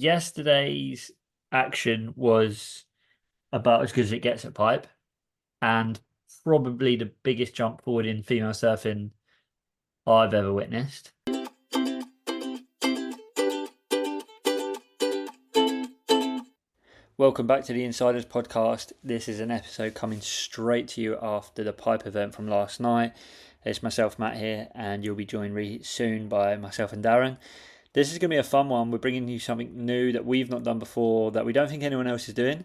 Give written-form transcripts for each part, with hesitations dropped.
yesterday's action was about as good as it gets at Pipe, and probably the biggest jump forward in female surfing I've ever witnessed. Welcome back to the Insiders Podcast. This is an episode coming straight to you after the Pipe event from last night. It's myself, Matt, here, and you'll be joined soon by myself and Darren. This is going to be a fun one. We're bringing you something new that we've not done before, that we don't think anyone else is doing.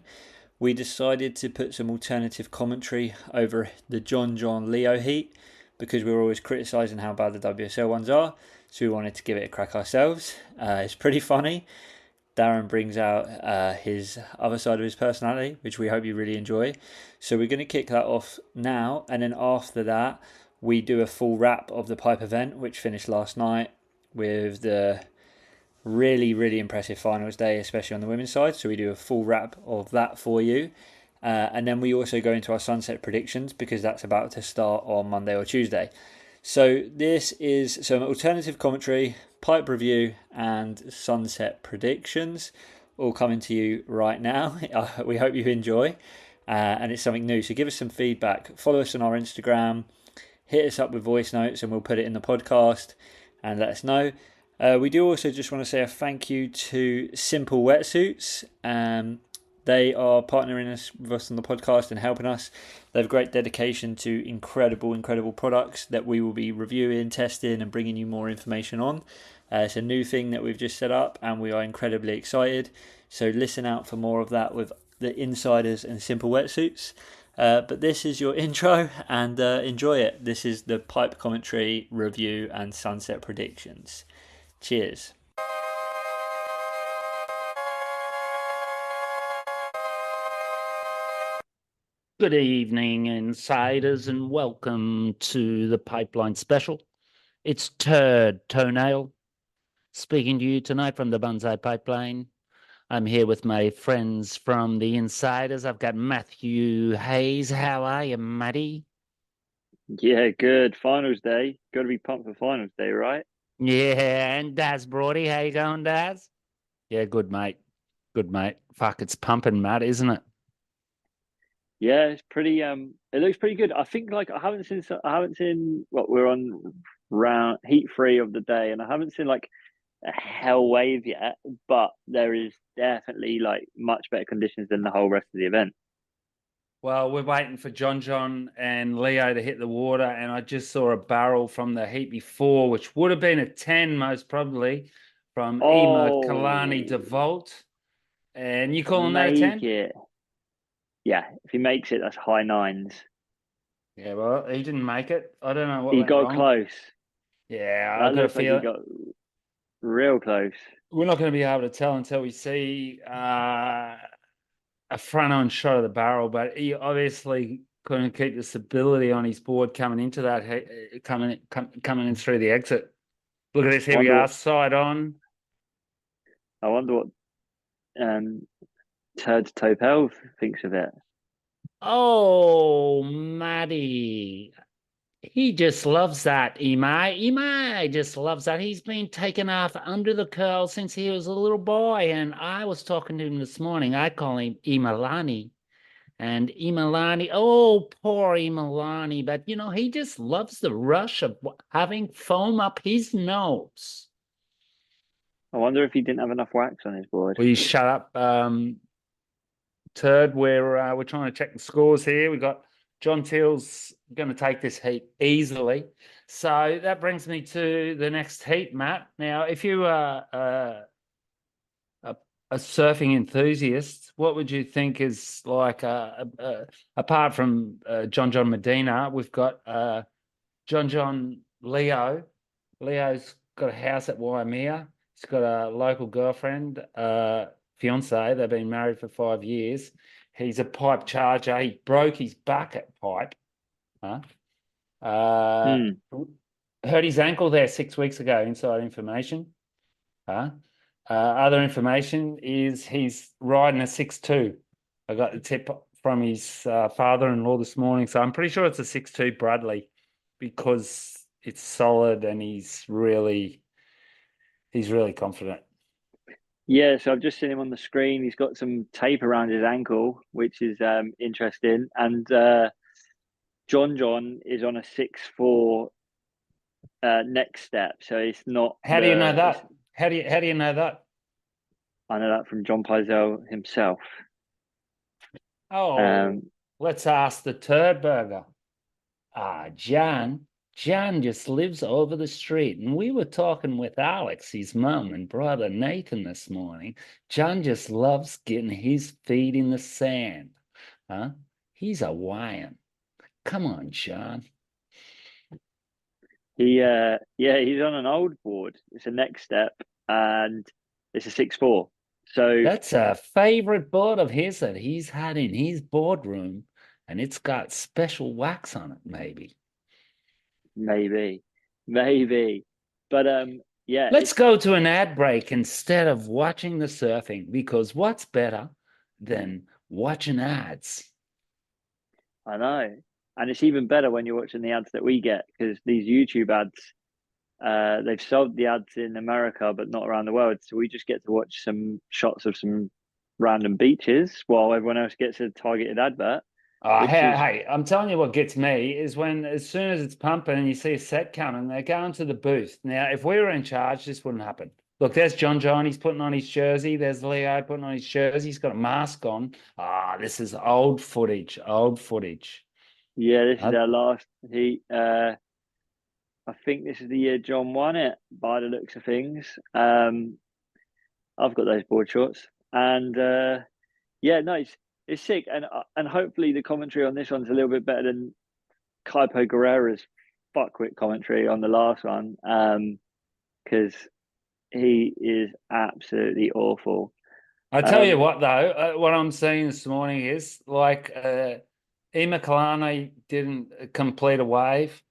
We decided to put some alternative commentary over the John Leo heat because we were always criticising how bad the WSL ones are. So we wanted to give it a crack ourselves. It's pretty funny. Darren brings out his other side of his personality, which we hope you really enjoy. So we're going to kick that off now. And then after that, we do a full wrap of the Pipe event, which finished last night with the really impressive finals day, especially on the women's side. So we do a full wrap of that for you. And then we also go into our sunset predictions because that's about to start on Monday or Tuesday. So this is some alternative commentary, pipe review and sunset predictions all coming to you right now. We hope you enjoy and it's something new. So give us some feedback. Follow us on our Instagram. Hit us up with voice notes and we'll put it in the podcast and let us know. We do also just want to say a thank you to Simple Wetsuits. They are partnering with us on the podcast and helping us. They have great dedication to incredible products that we will be reviewing, testing and bringing you more information on. It's a new thing that we've just set up and we are incredibly excited. So listen out for more of that with the Insiders and Simple Wetsuits. But this is your intro and enjoy it. This is the Pipe commentary, review and sunset predictions. Cheers. Good evening, Insiders, and welcome to the Pipeline Special. It's Turd Toenail speaking to you tonight from the Bonsai Pipeline. I'm here with my friends from the Insiders. I've got Matthew Hayes. How are you, Matty? Yeah, good. Finals day. Got to be pumped for finals day, right? Yeah, and Daz Brody. How you going, Daz? Yeah, good, mate. Good, mate. Fuck, it's pumping, Matt, isn't it? Yeah, it's pretty. It looks pretty good. I think I haven't seen what we're on round heat 3 of the day, and I haven't seen like a hell wave yet. But there is definitely like much better conditions than the whole rest of the event. Well, we're waiting for John and Leo to hit the water, and I just saw a barrel from the heat before, which would have been a 10 most probably, from Ema Kalani DeVault. And you calling that a 10? It. Yeah, if he makes it, that's high 9s. Yeah, well, he didn't make it. I don't know what he went got wrong. Close. Yeah, that looks like he got real close. We're not going to be able to tell until we see a front-on shot of the barrel, but he obviously couldn't keep the stability on his board coming into that, coming in through the exit. Look at this, here we are, side on. I wonder what Turd Topel thinks of it. Oh, Matty. He just loves that, Imai just loves that. He's been taken off under the curl since he was a little boy, and I was talking to him this morning. I call him Imalani. And Imalani, oh, poor Imalani. But, he just loves the rush of having foam up his nose. I wonder if he didn't have enough wax on his board. Will you shut up, Turd? We're trying to check the scores here. We got John Teal's going to take this heat easily. So that brings me to the next heat, Matt. Now, if you are a surfing enthusiast, what would you think is like, apart from John Medina, we've got John Leo. Leo's got a house at Waimea. He's got a local girlfriend, fiance. They've been married for 5 years. He's a pipe charger. He broke his back at pipe. Hurt his ankle there 6 weeks ago, inside information. Other information is he's riding a 6'2". I got the tip from his father-in-law this morning, so I'm pretty sure it's a 6'2" Bradley because it's solid and he's really confident. Yeah, so I've just seen him on the screen. He's got some tape around his ankle, which is interesting. And John is on a 6'4" next step. So it's not How do you know it's, that? How do you know that? I know that from John Pizell himself. Oh, Um, let's ask the turd burger. John just lives over the street. And we were talking with Alex, his mum, and brother Nathan this morning. John just loves getting his feet in the sand. Huh? He's a Hawaiian. Come on, John. he's on an old board. It's a next step, and it's a 6'4". So That's a favorite board of his that he's had in his boardroom, and it's got special wax on it, maybe. maybe, but yeah, Let's it's go to an ad break instead of watching the surfing, because what's better than watching ads? I know, and it's even better when you're watching the ads that we get because these YouTube ads, they've sold the ads in America but not around the world, so we just get to watch some shots of some random beaches while everyone else gets a targeted advert, which Hey, is hey, I'm telling you what gets me is when, as soon as it's pumping and you see a set coming, they're going to the booth. Now, if we were in charge, this wouldn't happen. Look, there's John. He's putting on his jersey. There's Leo putting on his jersey. He's got a mask on. This is old footage. Old footage. yeah, this is Uh, our last heat. I think this is the year John won it by the looks of things. I've got those board shorts, and yeah, no, it's sick, and hopefully the commentary on this one's a little bit better than Kaipo Guerrera's fuckwit commentary on the last one, because he is absolutely awful. I tell you Um, what, though, what I'm seeing this morning is like Ema Kalane didn't complete a wave.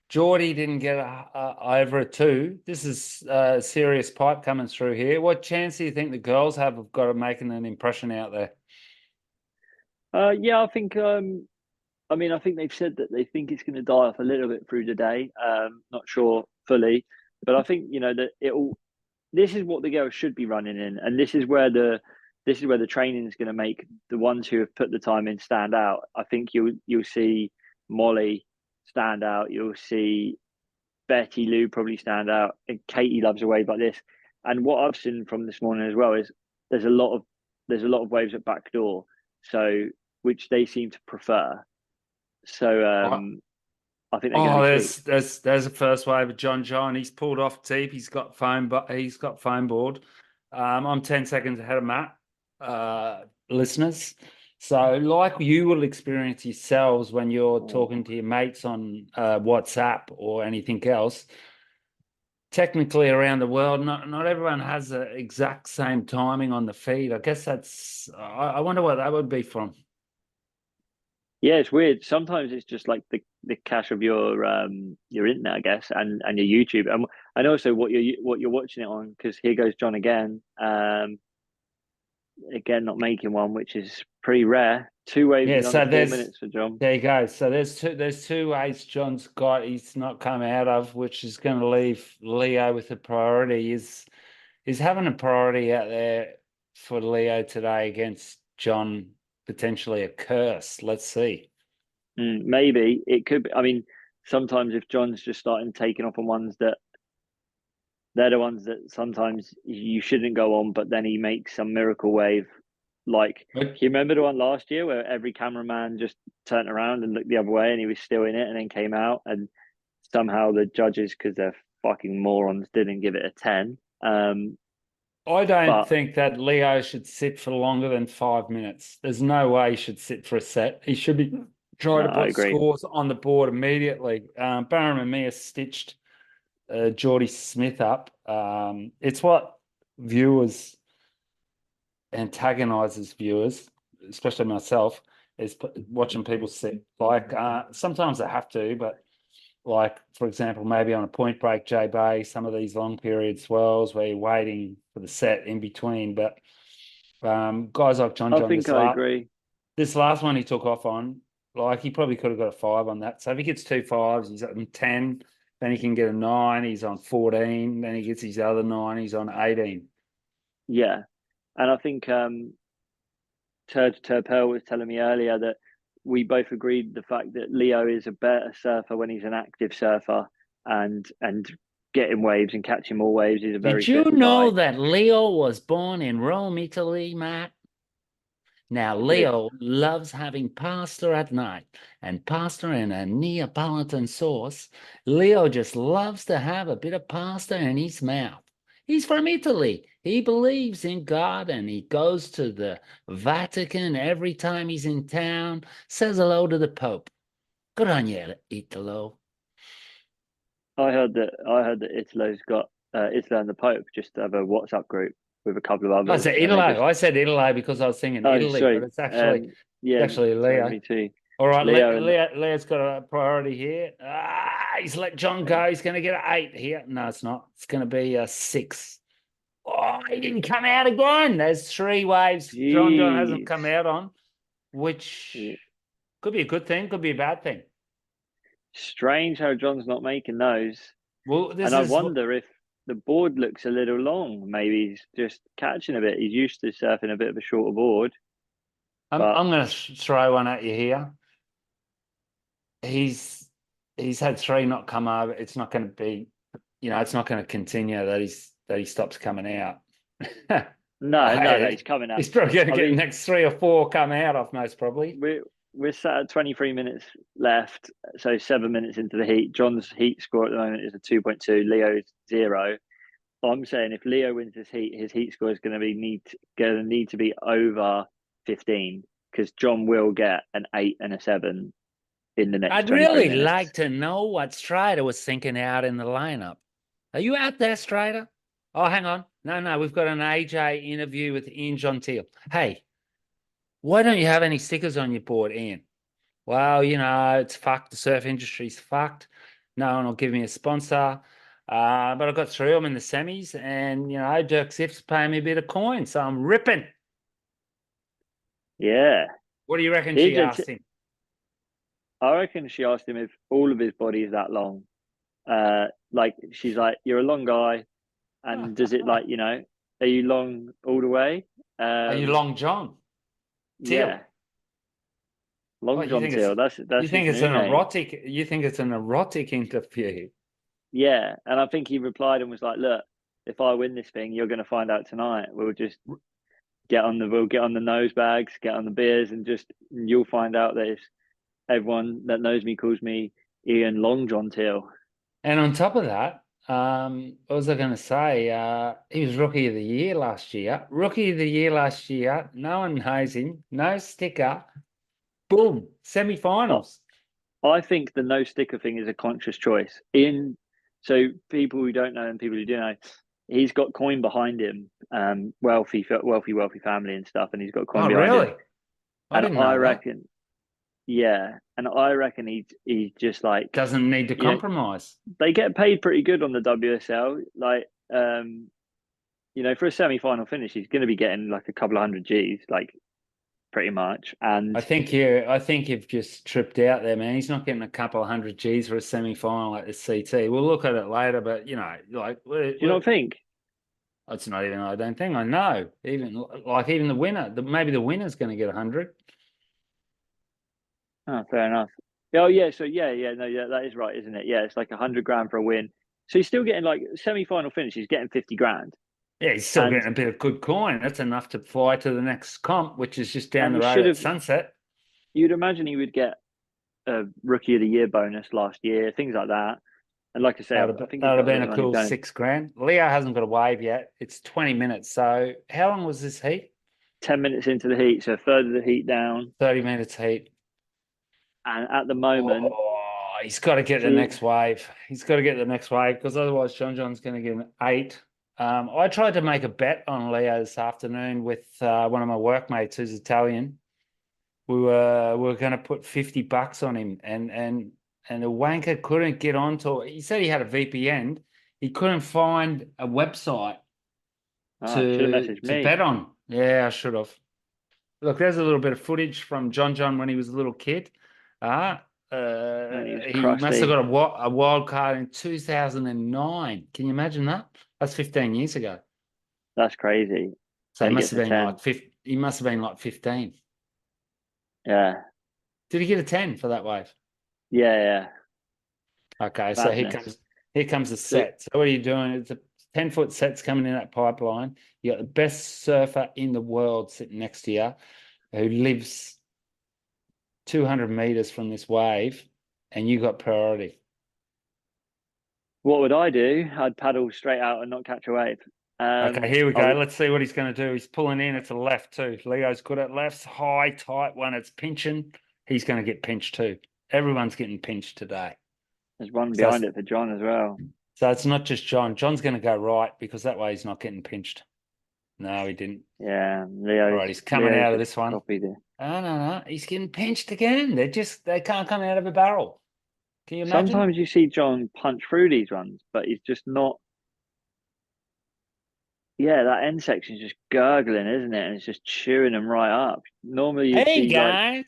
Geordie didn't get over a two. This is serious pipe coming through here. What chance do you think the girls have of got of making an impression out there? yeah, I think. I mean, I think they've said that they think it's going to die off a little bit through the day. Not sure fully, but I think that it'll. This is what the girls should be running in, and this is where the training is going to make the ones who have put the time in stand out. I think you'll see Molly stand out. You'll see Betty Lou probably stand out, and Katie loves a wave like this. And what I've seen from this morning as well is there's a lot of there's a lot of waves at backdoor, so which they seem to prefer. So I think they're going to Oh, be sweet. there's a first wave of John. He's pulled off deep. He's got foam, but he's got foam board. I'm 10 seconds ahead of Matt, listeners. So, like you will experience yourselves when you're talking to your mates on WhatsApp or anything else. Technically, around the world, not everyone has the exact same timing on the feed. I guess that's. I wonder what that would be from. Yeah, it's weird. Sometimes it's just like the cache of your internet, I guess, and your YouTube, and also what you're watching it on. Because here goes John again. Again, not making one, which is pretty rare. Two waves Yeah, in under so 4 minutes for John. there you go. So there's two ways John's got he's not come out of, which is going to leave Leo with a priority. Is having a priority out there for Leo today against John potentially a curse? Let's see. Maybe it could be. I mean, sometimes if John's just starting taking off on ones that they're the ones that sometimes you shouldn't go on, but then he makes some miracle wave. Like, But you remember the one last year where every cameraman just turned around and looked the other way and he was still in it and then came out and somehow the judges, because they're fucking morons, didn't give it a 10. I don't But think that Leo should sit for longer than 5 minutes. There's no way he should sit for a set. He should be trying no, to I put agree. scores on the board immediately. Barron and Mia stitched Geordie Smith up. It's what viewers antagonizes viewers, especially myself, is watching people sit. Like sometimes they have to, but like for example, maybe on a point break, J Bay, some of these long period swells where you're waiting for the set in between. But guys like I John, think I agree. this last one he took off on, like he probably could have got a 5 on that. So if he gets 2 5s, he's on 10. Then he can get a 9. He's on 14. Then he gets his other 9. He's on 18. Yeah. And I think Turpel was telling me earlier that we both agreed the fact that Leo is a better surfer when he's an active surfer and getting waves and catching more waves. He's a very Did you fit know guy. that Leo was born in Rome, Italy, Matt? Now, Leo loves having pasta at night, and pasta in a Neapolitan sauce. Leo just loves to have a bit of pasta in his mouth. He's from Italy. He believes in God, and he goes to the Vatican every time he's in town, says hello to the Pope. Good on you, Italo. I heard that Italo's got Italo and the Pope just have a WhatsApp group with a couple of I others. said And they Italy. just I said Italy because I was thinking oh Italy, but sorry, it's actually yeah, sorry, Leo. me too. All right, Leo and Leo's got a priority here. He's let John go. He's going to get an 8 here. No, it's not. It's going to be a 6. Oh, he didn't come out again. There's 3 waves John hasn't jeez. come out on, which Yeah. could be a good thing, could be a bad thing. Strange how John's not making those. Well, this And I is wonder if the board looks a little long. Maybe he's just catching a bit. He's used to surfing a bit of a shorter board. I'm going to throw one at you here. He's had 3 not come over. It's not going to be, it's not going to continue that he stops coming out. No, he's coming out. He's probably going to get the next 3 or 4 come out off most probably. We're sat at 23 minutes left, so 7 minutes into the heat. John's heat score at the moment is a 2.2. Leo's 0. I'm saying if Leo wins this heat, his heat score is going to need to be over 15 because John will get an 8 and a 7 in the next. I'd really like to know what Strider was thinking out in the lineup. Are you out there, Strider? Oh, hang on. No, we've got an AJ interview with Ian Gentile. Hey, why don't you have any stickers on your board, Ian? Well, it's fucked. The surf industry's fucked. No one will give me a sponsor. But I got through them in the semis, and Dirk Ziff's paying me a bit of coin, so I'm ripping. Yeah. What do you reckon she asked him? I reckon she asked him if all of his body is that long. Like she's like, you're a long guy, and does it like are you long all the way? Are you long John? Teal. Yeah. Long John Teal. That's you think it's an erotic? You think it's an erotic interview? Yeah, and I think he replied and was like, "Look, if I win this thing, you're going to find out tonight. We'll just get on the nose bags, get on the beers, and you'll find out that everyone that knows me calls me Ian Long John Teal." And on top of that, what was I going to say? He was Rookie of the Year last year. No one knows him. No sticker. Boom. Semi-finals. I think the no sticker thing is a conscious choice. So people who don't know and people who do know, he's got coin behind him. Wealthy family and stuff, and he's got coin behind him. I didn't know reckon. Yeah, and I reckon he's just like doesn't need to compromise. They get paid pretty good on the WSL. Like, for a semi-final finish, he's going to be getting like a couple of hundred G's, like pretty much. And I think you've just tripped out there, man. He's not getting a couple of hundred G's for a semi-final at the CT. We'll look at it later, but do you not think? It's not even. I don't think. I know. Even the winner, maybe the winner's going to get 100. Oh, fair enough. Oh, yeah. So that is right, isn't it? Yeah, it's like 100 grand for a win. So he's still getting like semi-final finish. He's getting 50 grand. Yeah, he's still getting a bit of good coin. That's enough to fly to the next comp, which is just down the road at Sunset. You'd imagine he would get a Rookie of the Year bonus last year, things like that. And like I say, I think that would have been a cool 6 grand. Leo hasn't got a wave yet. It's 20 minutes. So how long was this heat? 10 minutes into the heat, so a third of the heat down. 30 minutes heat. And at the moment, he's got to get the next wave. He's got to get the next wave because otherwise John's going to get an 8. I tried to make a bet on Leo this afternoon with one of my workmates who's Italian. We were going to put $50 on him, and the wanker couldn't get onto. He said he had a VPN. He couldn't find a website to bet on. Yeah, I should have. Look, there's a little bit of footage from John when he was a little kid. He must have got a wild card in 2009. Can you imagine that? That's 15 years ago. That's crazy. So he Then he must gets have a been 10. like 50, he must have been like 15. Yeah. Did he get a 10 for that wave? Yeah. Okay, so Madness. here comes the So, set. So what are you doing? It's a 10-foot set's coming in that pipeline. You got the best surfer in the world sitting next to you who lives 200 meters from this wave, and you got priority. what would I do? I'd paddle straight out and not catch a wave. Okay, here we I go. would, Let's see what he's going to do. He's pulling in. It's a left too. Leo's good at lefts. High, tight one. It's pinching. He's going to get pinched too. Everyone's getting pinched today. there's one So behind it for John as well. So it's not just John. John's going to go right because that way he's not getting pinched. No, he didn't. Yeah, All right, he's coming Leo's out of just this one. copied it. Oh, no. He's getting pinched again. They can't come out of a barrel. Can you imagine? Sometimes you see John punch through these ones, but he's just not. Yeah, that end section's just gurgling, isn't it? And it's just chewing them right up. Normally you'd Hey, see like, guys.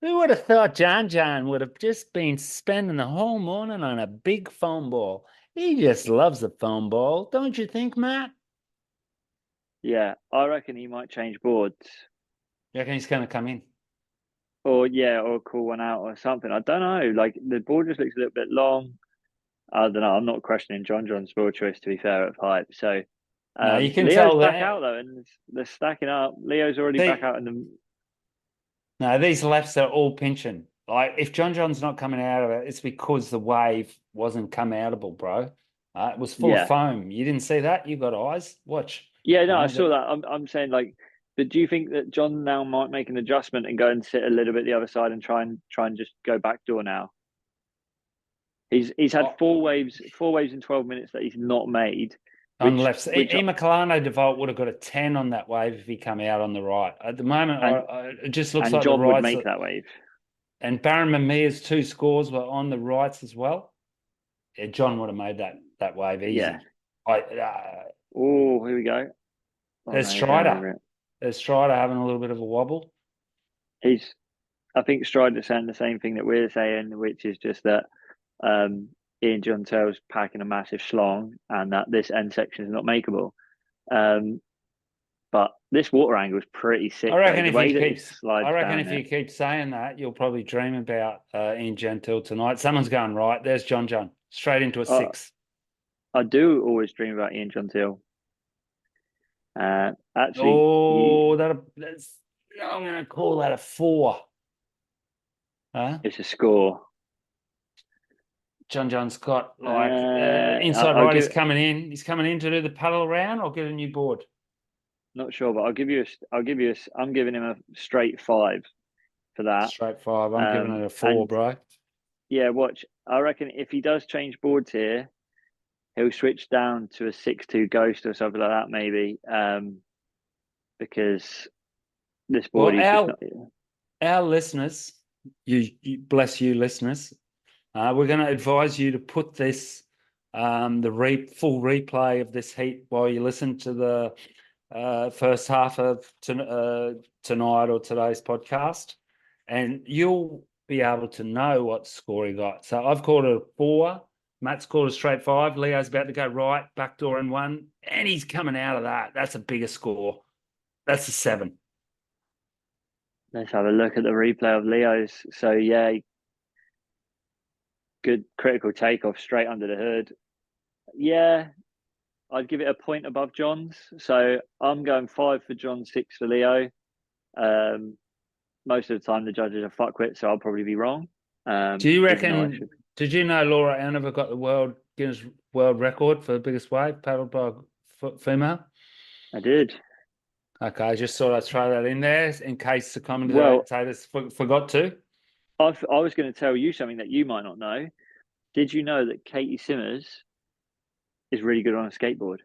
Who would have thought John would have just been spending the whole morning on a big foam ball? He just loves the foam ball. Don't you think, Matt? yeah, I reckon he might change boards. You reckon he's going to come in? Or call one out or something. I don't know. Like the board just looks a little bit long. I don't know. I'm not questioning John's board choice to be fair at pipe. So No, you can Leo's tell back that. out though, and they're stacking up. Leo's already back out in the. No, these lefts are all pinching. Like if John's not coming out of it, it's because the wave wasn't come outable, bro. It was full of Yeah. foam. You didn't see that? You got eyes. Watch. Yeah, no, I saw that. I'm saying like, but do you think that John now might make an adjustment and go and sit a little bit the other side and try and just go backdoor now? He's had four waves in 12 minutes that he's not made. On the left, Imacalano DeVault would have got a 10 on that wave if he come out on the right. At the moment, it just looks like John the would rights make that wave. And Barron Mamia's 2 scores were on the rights as well. Yeah, John would have made that wave easy. Yeah. Here we go. There's Strider. There's Strider having a little bit of a wobble. I think Strider's saying the same thing that we're saying, which is just that Ian John Taylor's packing a massive schlong and that this end section is not makeable. But this water angle is pretty sick. I reckon if he keeps saying that, you'll probably dream about Ian Gentile tonight. Someone's going right. There's John. Straight into a 6. I do always dream about Ian Gentile. Actually, I'm going to call that a 4. It's a score. John's got inside right. He's coming in. He's coming in to do the paddle around or get a new board. Not sure, but I'm giving him a straight 5 for that. Straight 5. I'm giving it a 4, bro. Yeah, watch. I reckon if he does change boards here, he'll switch down to a 6-2 Ghost or something like that, maybe. Because this board, our listeners, you bless you, listeners. We're going to advise you to put this full replay of this heat while you listen to the first half of tonight or today's podcast, and you'll be able to know what score he got. So I've called it a 4. Matt's called a straight 5. Leo's about to go right, backdoor in 1, and he's coming out of that. That's a bigger score. That's a 7. Let's have a look at the replay of Leo's. So yeah, good critical takeoff straight under the hood. Yeah, I'd give it a point above John's. So I'm going 5 for John, 6 for Leo. Most of the time the judges are fuckwit, so I'll probably be wrong. Do you reckon? Did you know Laura Anover got the Guinness World Record for the biggest wave paddled by a female? I did. Okay, I just thought I'd throw that in there in case the commentators forgot to. I was going to tell you something that you might not know. Did you know that Caity Simmers is really good on a skateboard?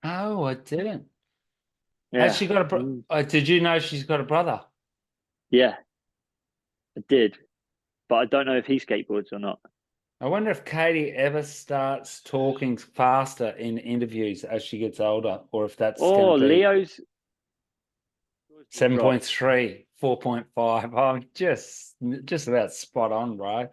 Oh, I didn't. Yeah. Has she got did you know she's got a brother? Yeah, I did. But I don't know if he skateboards or not. I wonder if Caity ever starts talking faster in interviews as she gets older, or if that's Leo's 7.3, 4.5. I'm just about spot on, bro.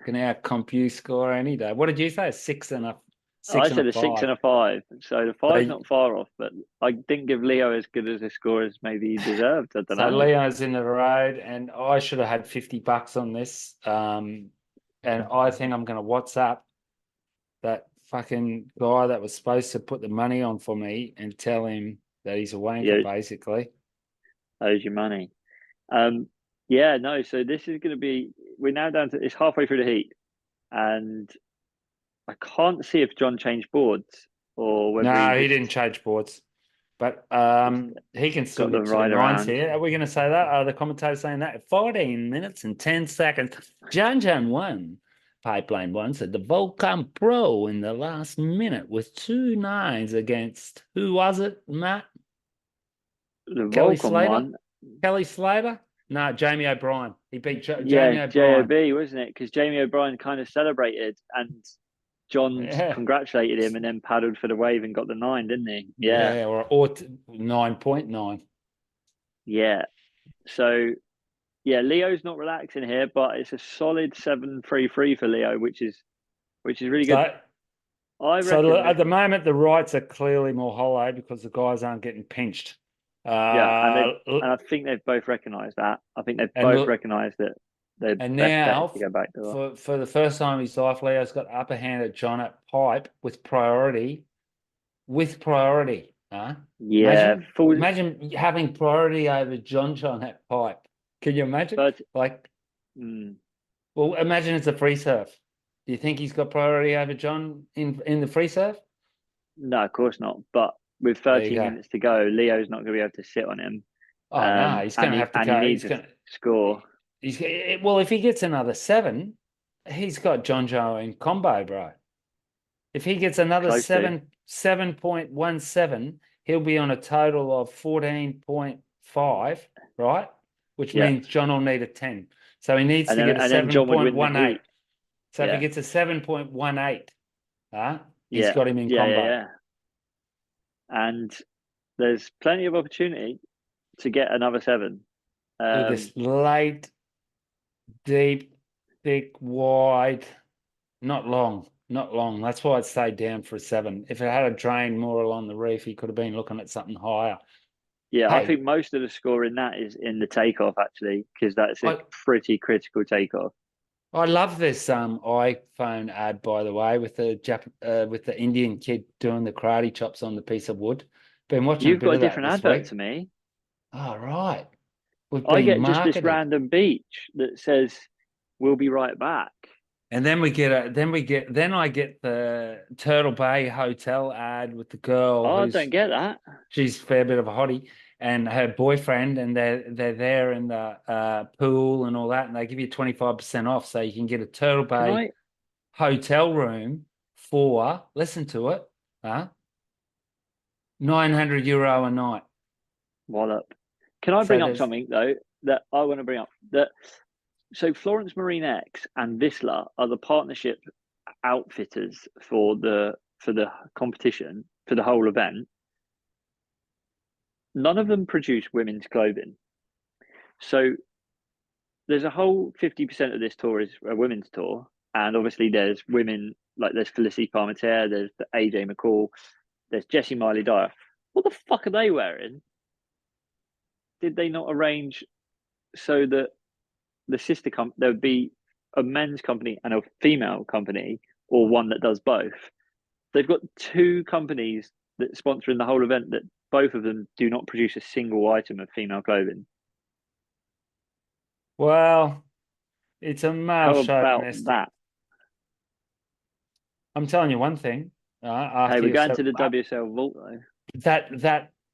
Can our compu score any day? What did you say? 6 and a 6 I and said a a 6 5. and a 5. So the So, five's not far off, but I didn't give Leo as good as a score as maybe he deserved. I don't so know. Leo's in the road, and I should have had $50 on this. And I think I'm going to WhatsApp that fucking guy that was supposed to put the money on for me and tell him that he's a wanker, Yeah, basically. owes you money. Yeah, no. So this is going to be. We're now down to it's halfway through the heat, and I can't see if John changed boards or whether No, he just didn't change boards, but he can still got the get to the ride nines around. here. Are we going to say that? Are the commentators saying that? 14 minutes and 10 seconds. John won. Pipeline won. So the Volcom Pro in the last minute with 2 nines against, who was it, Matt? The Kelly Volcom Slater? one. Kelly Slater? No, Jamie O'Brien. He beat Jamie Yeah, O'Brien. JOB, wasn't it? Because Jamie O'Brien kind of celebrated and John Yeah. congratulated him and then paddled for the wave and got the 9, didn't he? Yeah. Yeah, or 9.9. Yeah. So, yeah, Leo's not relaxing here, but it's a solid 7-3-3 for Leo, which is really good. I So reckon at the moment, the rights are clearly more hollow because the guys aren't getting pinched. yeah, and I think they've both recognised that. I think they've And both look, recognised that the and best bet now is to go back to for the first time in his life, Leo's got upper hand at John at pipe with priority. Huh? yeah, full Imagine having priority over John at pipe. Can you imagine? but Like, mm, well, imagine it's a free serve. Do you think he's got priority over John in the free serve? no, of course not. But with There you 13 go. minutes to go, Leo's not going to be able to sit on him. Oh no, he's going to have to And he go. needs a score. Well, if he gets another 7, he's got John Joe in combo, bro. If he gets another Close to. 7.17, he'll be on a total of 14.5, right? Which Yeah. means John will need a 10. So he needs to get a And then John would win the 7.18. heat. So if he gets a 7.18, he's Yeah. got him in combo. Yeah. And there's plenty of opportunity to get another 7. With this late, deep, thick, wide, not long. That's why it stayed down for a 7. If it had a drain more along the reef, he could have been looking at something higher. Yeah, Hey, I think most of the score in that is in the takeoff, actually, because that's a pretty critical takeoff. I love this iPhone ad, by the way, with the Indian kid doing the karate chops on the piece of wood. Been watching You've a bit got a of that different this advert week. to me. Oh, right. We've I been get just this marketed. random beach that says we'll be right back. And then I get the Turtle Bay Hotel ad with the girl Oh, I don't get that. she's a fair bit of a hottie, and her boyfriend, and they're there in the pool and all that, and they give you 25% off, so you can get a Turtle Bay hotel room for, listen to it, €900 a night. Wallop. Can I bring up something though that I want to bring up? So Florence Marine X and Vissla are the partnership outfitters for the competition, for the whole event. None of them produce women's clothing. So there's a whole 50% of this tour is a women's tour. And obviously there's women, like there's Felicity Parmentier, there's the AJ McCall, there's Jessie Miley Dyer. What the fuck are they wearing? Did they not arrange so that the sister company, there would be a men's company and a female company, or one that does both? They've got 2 companies that sponsoring the whole event that both of them do not produce a single item of female clothing. Well, it's a male chauvinistic. That? I'm telling you one thing. Hey, we're going to the WSL vault though.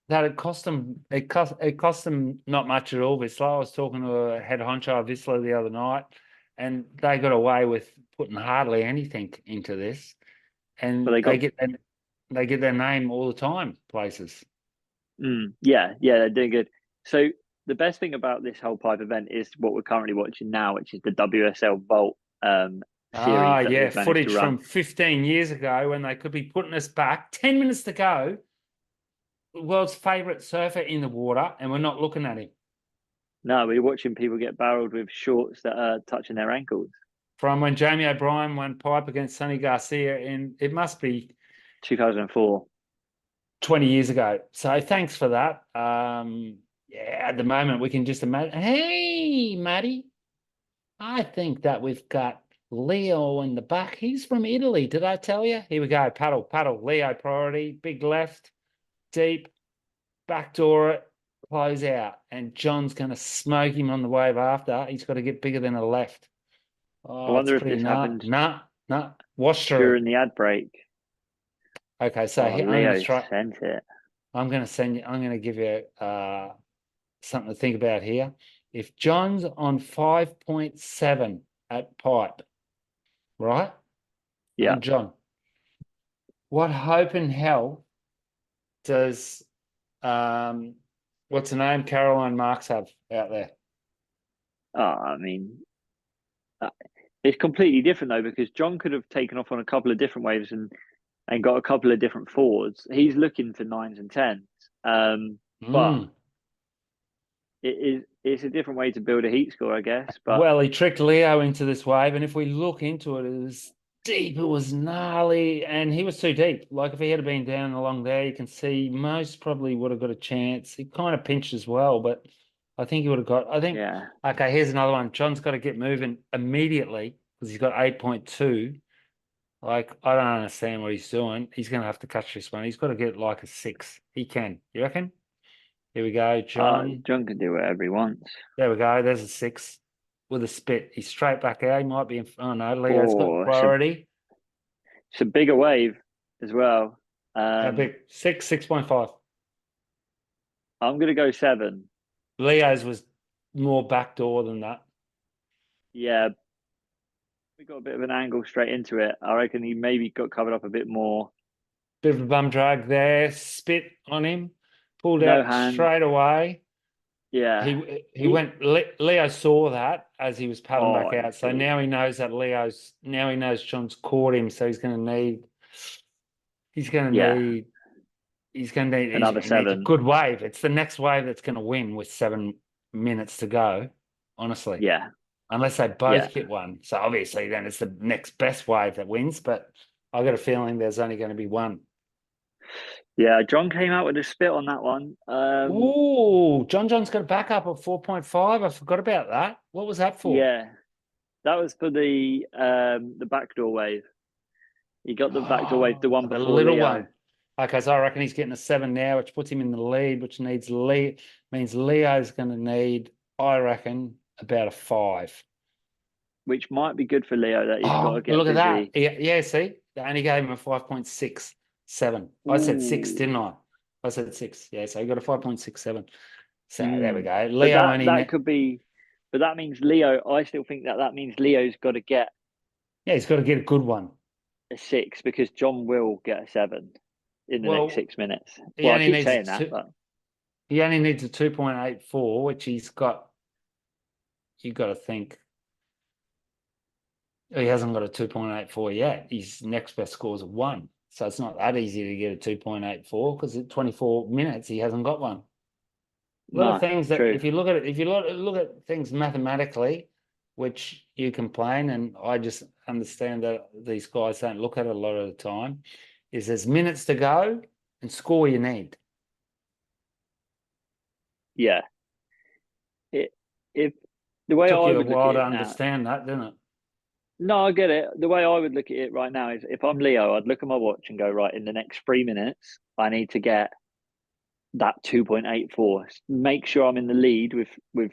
That it cost them. It cost them not much at all. Vissla. I was talking to a head honcho of Vissla the other night, and they got away with putting hardly anything into this, and they get their name all the time. Places. Yeah, they're doing good. So the best thing about this whole pipe event is what we're currently watching now, which is the WSL Vault series. Footage from 15 years ago when they could be putting us back. 10 minutes to go. The world's favourite surfer in the water, and we're not looking at him. No, we're watching people get barreled with shorts that are touching their ankles. From when Jamie O'Brien won pipe against Sonny Garcia, and it must be 2004. 20 years ago. So thanks for that. Yeah, at the moment we can just imagine. Hey, Matty, I think that we've got Leo in the back. He's from Italy. Did I tell you? Here we go. Paddle, paddle. Leo priority. Big left, deep, backdoor it, close out. And John's going to smoke him on the wave after. He's got to get bigger than a left. I Oh, wonder it's if pretty this happened nah. Wash through. during the ad break. Okay, so Oh, I'm going to Leo try. sent it. I'm going to send you. I'm going to give you something to think about here. If John's on 5.7 at pipe, right? Yeah. And John, what hope in hell does what's her name? Caroline Marks have out there? Oh, I mean, it's completely different though, because John could have taken off on a couple of different waves and got a couple of different forwards. He's looking for 9s and 10s. But it's a different way to build a heat score, I guess. But Well, he tricked Leo into this wave, and if we look into it, it was deep, it was gnarly, and he was too deep. Like if he had been down along there, you can see most probably would have got a chance. He kind of pinched as well, but I think he would have got. I think. yeah, Okay, here's another one. John's got to get moving immediately because he's got 8.2. Like I don't understand what he's doing. He's going to have to catch this one. He's got to get like a 6. He can. You reckon? Here we go, John. John can do whatever he wants. There we go. There's a 6 with a spit. He's straight back out. He might be in. Oh no, Leo's got priority. It's a bigger wave as well. How big? 6.5. I'm going to go 7. Leo's was more backdoor than that. Yeah, we got a bit of an angle straight into it. I reckon he maybe got covered up a bit more. Bit of a bum drag there. Spit on him. Pulled No out hand. straight away. Yeah, he went. Leo saw that as he was paddling back out. So dude. now he knows that Now he knows John's caught him. So he's going to need. He's going to need. He's going to need another 7. Needs a good wave. It's the next wave that's going to win with 7 minutes to go. Honestly, yeah. Unless they both hit one. So obviously, then it's the next best wave that wins. But I got a feeling there's only going to be one. Yeah, John came out with a spit on that one. John's got a backup of 4.5. I forgot about that. What was that for? Yeah, that was for the backdoor wave. He got the backdoor wave, the one before the little Leo. one. Okay, so I reckon he's getting a 7 now, which puts him in the lead, which means Leo's going to need, I reckon, about a 5. Which might be good for Leo that he's got to get look busy. at that. Yeah, see? They only gave him a 5.67. I said 6, didn't I? I said 6. Yeah, so he got a 5.67. So there we go. Leo that could be, but that means Leo, I still think that means Leo's got to get. Yeah, he's got to get a good one. A 6, because John will get a 7 in the next 6 minutes. Well, I keep saying that, but he only needs a 2.84, which he's got. You got to think. He hasn't got a 2.84 yet. His next best score is a 1. So it's not that easy to get a 2.84 because at 24 minutes he hasn't got one. A lot of things that true. if you look at things mathematically, which you complain, and I just understand that these guys don't look at it a lot of the time, is there's minutes to go and score you need. Yeah. If the way Took I you a would while look to at it understand that, didn't it? No, I get it. The way I would look at it right now is if I'm Leo, I'd look at my watch and go, right, in the next 3 minutes, I need to get that 2.84. Make sure I'm in the lead with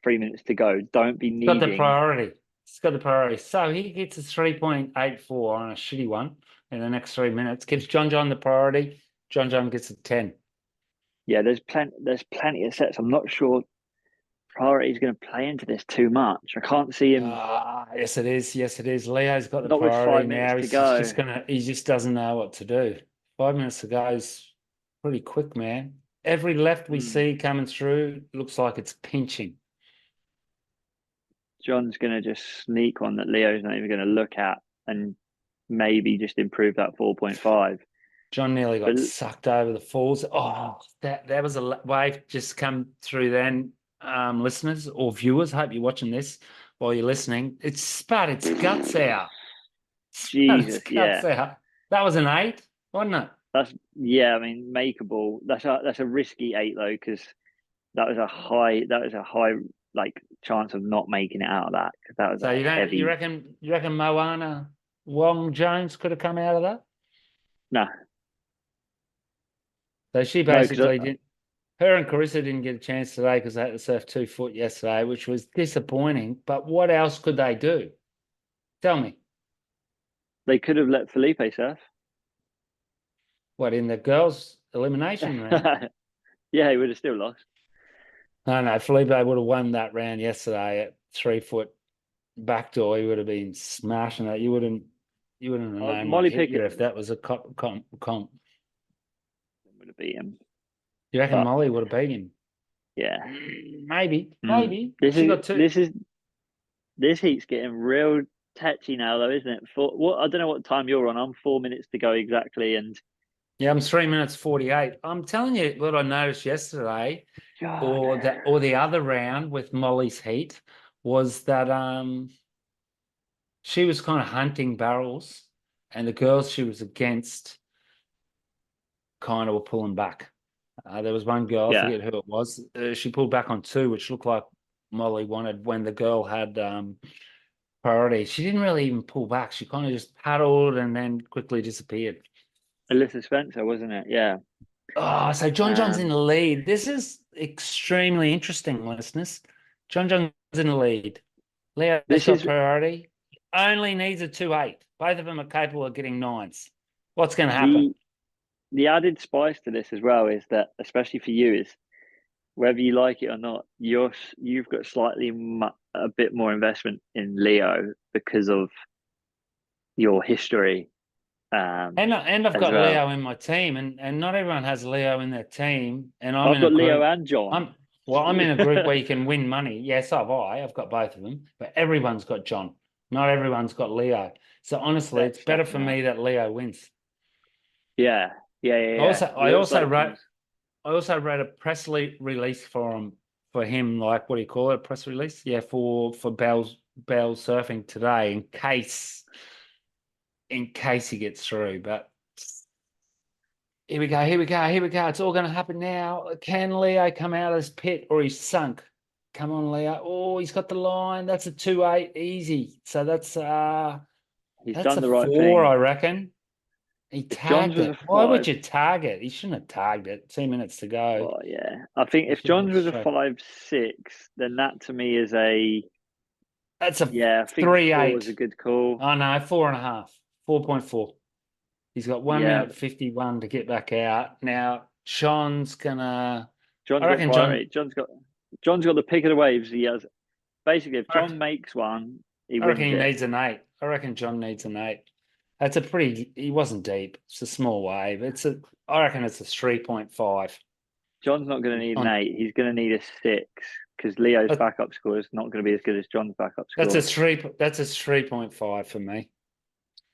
3 minutes to go. Don't be needing. Got the priority. It's got the priority. So he gets a 3.84 on a shitty one in the next 3 minutes. Gives John the priority. John gets a 10. Yeah, there's plenty of sets. I'm not sure priority is going to play into this too much. I can't see him. Yes, it is. Yes, it is. Leo's got the Not with 5 priority minutes now. to go. He just doesn't know what to do. 5 minutes to go is pretty quick, man. Every left we see coming through looks like it's pinching. John's going to just sneak one that Leo's not even going to look at and maybe just improve that 4.5. John nearly got sucked over the falls. Oh, that was a wave just come through then. Listeners or viewers, hope you're watching this while you're listening. It spat its guts out. Jesus, out. That was an 8. wasn't it? That's I mean, makeable. That's a risky 8 though, because that was a high like chance of not making it out of that, because that was So a you don't heavy. you reckon Moana Wong Jones could have come out of that? No, So she no, because basically didn't. Her and Carissa didn't get a chance today because they had to surf 2 foot yesterday, which was disappointing. But what else could they do? Tell me. they could have let Felipe surf. What, in the girls' elimination round? Yeah, he would have still lost. No, Felipe would have won that round yesterday at 3 foot backdoor. He would have been smashing it. You wouldn't have known what Molly hit you Pickett if that was a comp. would have beat him, You reckon but Molly would have beat him? yeah. Maybe, Mm. maybe. This She is got two. this heat's getting real tetchy now, though, isn't it? For what, I don't know what time you're on. I'm 4 minutes to go exactly, and Yeah, I'm 3 minutes 48. I'm telling you what I noticed yesterday, God, or the other round with Molly's heat was that she was kind of hunting barrels, and the girls she was against kind of were pulling back. There was one girl, I yeah. forget who it was. She pulled back on 2, which looked like Molly wanted when the girl had priority. She didn't really even pull back. She kind of just paddled and then quickly disappeared. Alyssa Spencer, wasn't it? Yeah. So John's in Um, the lead. This is extremely interesting, listeners. John's in the lead. Leo's this got is priority. Only needs a 2-8. Both of them are capable of getting 9s. What's going to happen? the added spice to this as well is that, especially for you, is whether you like it or not, you've got slightly a bit more investment in Leo because of your history, And I've as got well. Leo in my team, and not everyone has Leo in their team. And I'm I've in a got Leo group. and John. I'm in a group where you can win money. Yes, have I. I've got both of them, but everyone's got John. Not everyone's got Leo. So honestly, it's better Second for that. me that Leo wins. Yeah, yeah. I Looks also like wrote John's. a press release for him. Like, what do you call it? A press release? Yeah, for Bell surfing today in case he gets through. But here we go. It's all going to happen now. Can Leo come out of this pit or he's sunk? Come on, Leo. Oh, he's got the line. That's a 2-8, easy. So that's a He's done the right 4, I thing. reckon. He If John's tagged was a it. Why would 5, you tag it? He shouldn't have tagged it. 2 minutes to go. well, yeah. I think He if should have John's been was a straight. 5-6, then that to me is a That's a yeah. I think 4 is a 3-8. good call. Oh no, 4.5. 4.4. He's got 1 Yeah, minute 51 to get back out. Now, John's gonna I John's got reckon John priority. John's got the pick of the waves. He has basically. If John makes one, he I reckon wins he it. needs an 8. I reckon John needs an 8. He wasn't deep. It's a small wave. I reckon it's a 3.5. John's not going to need an On 8. He's going to need a 6, because Leo's that- backup score is not going to be as good as John's backup that's score. 3.5 for me.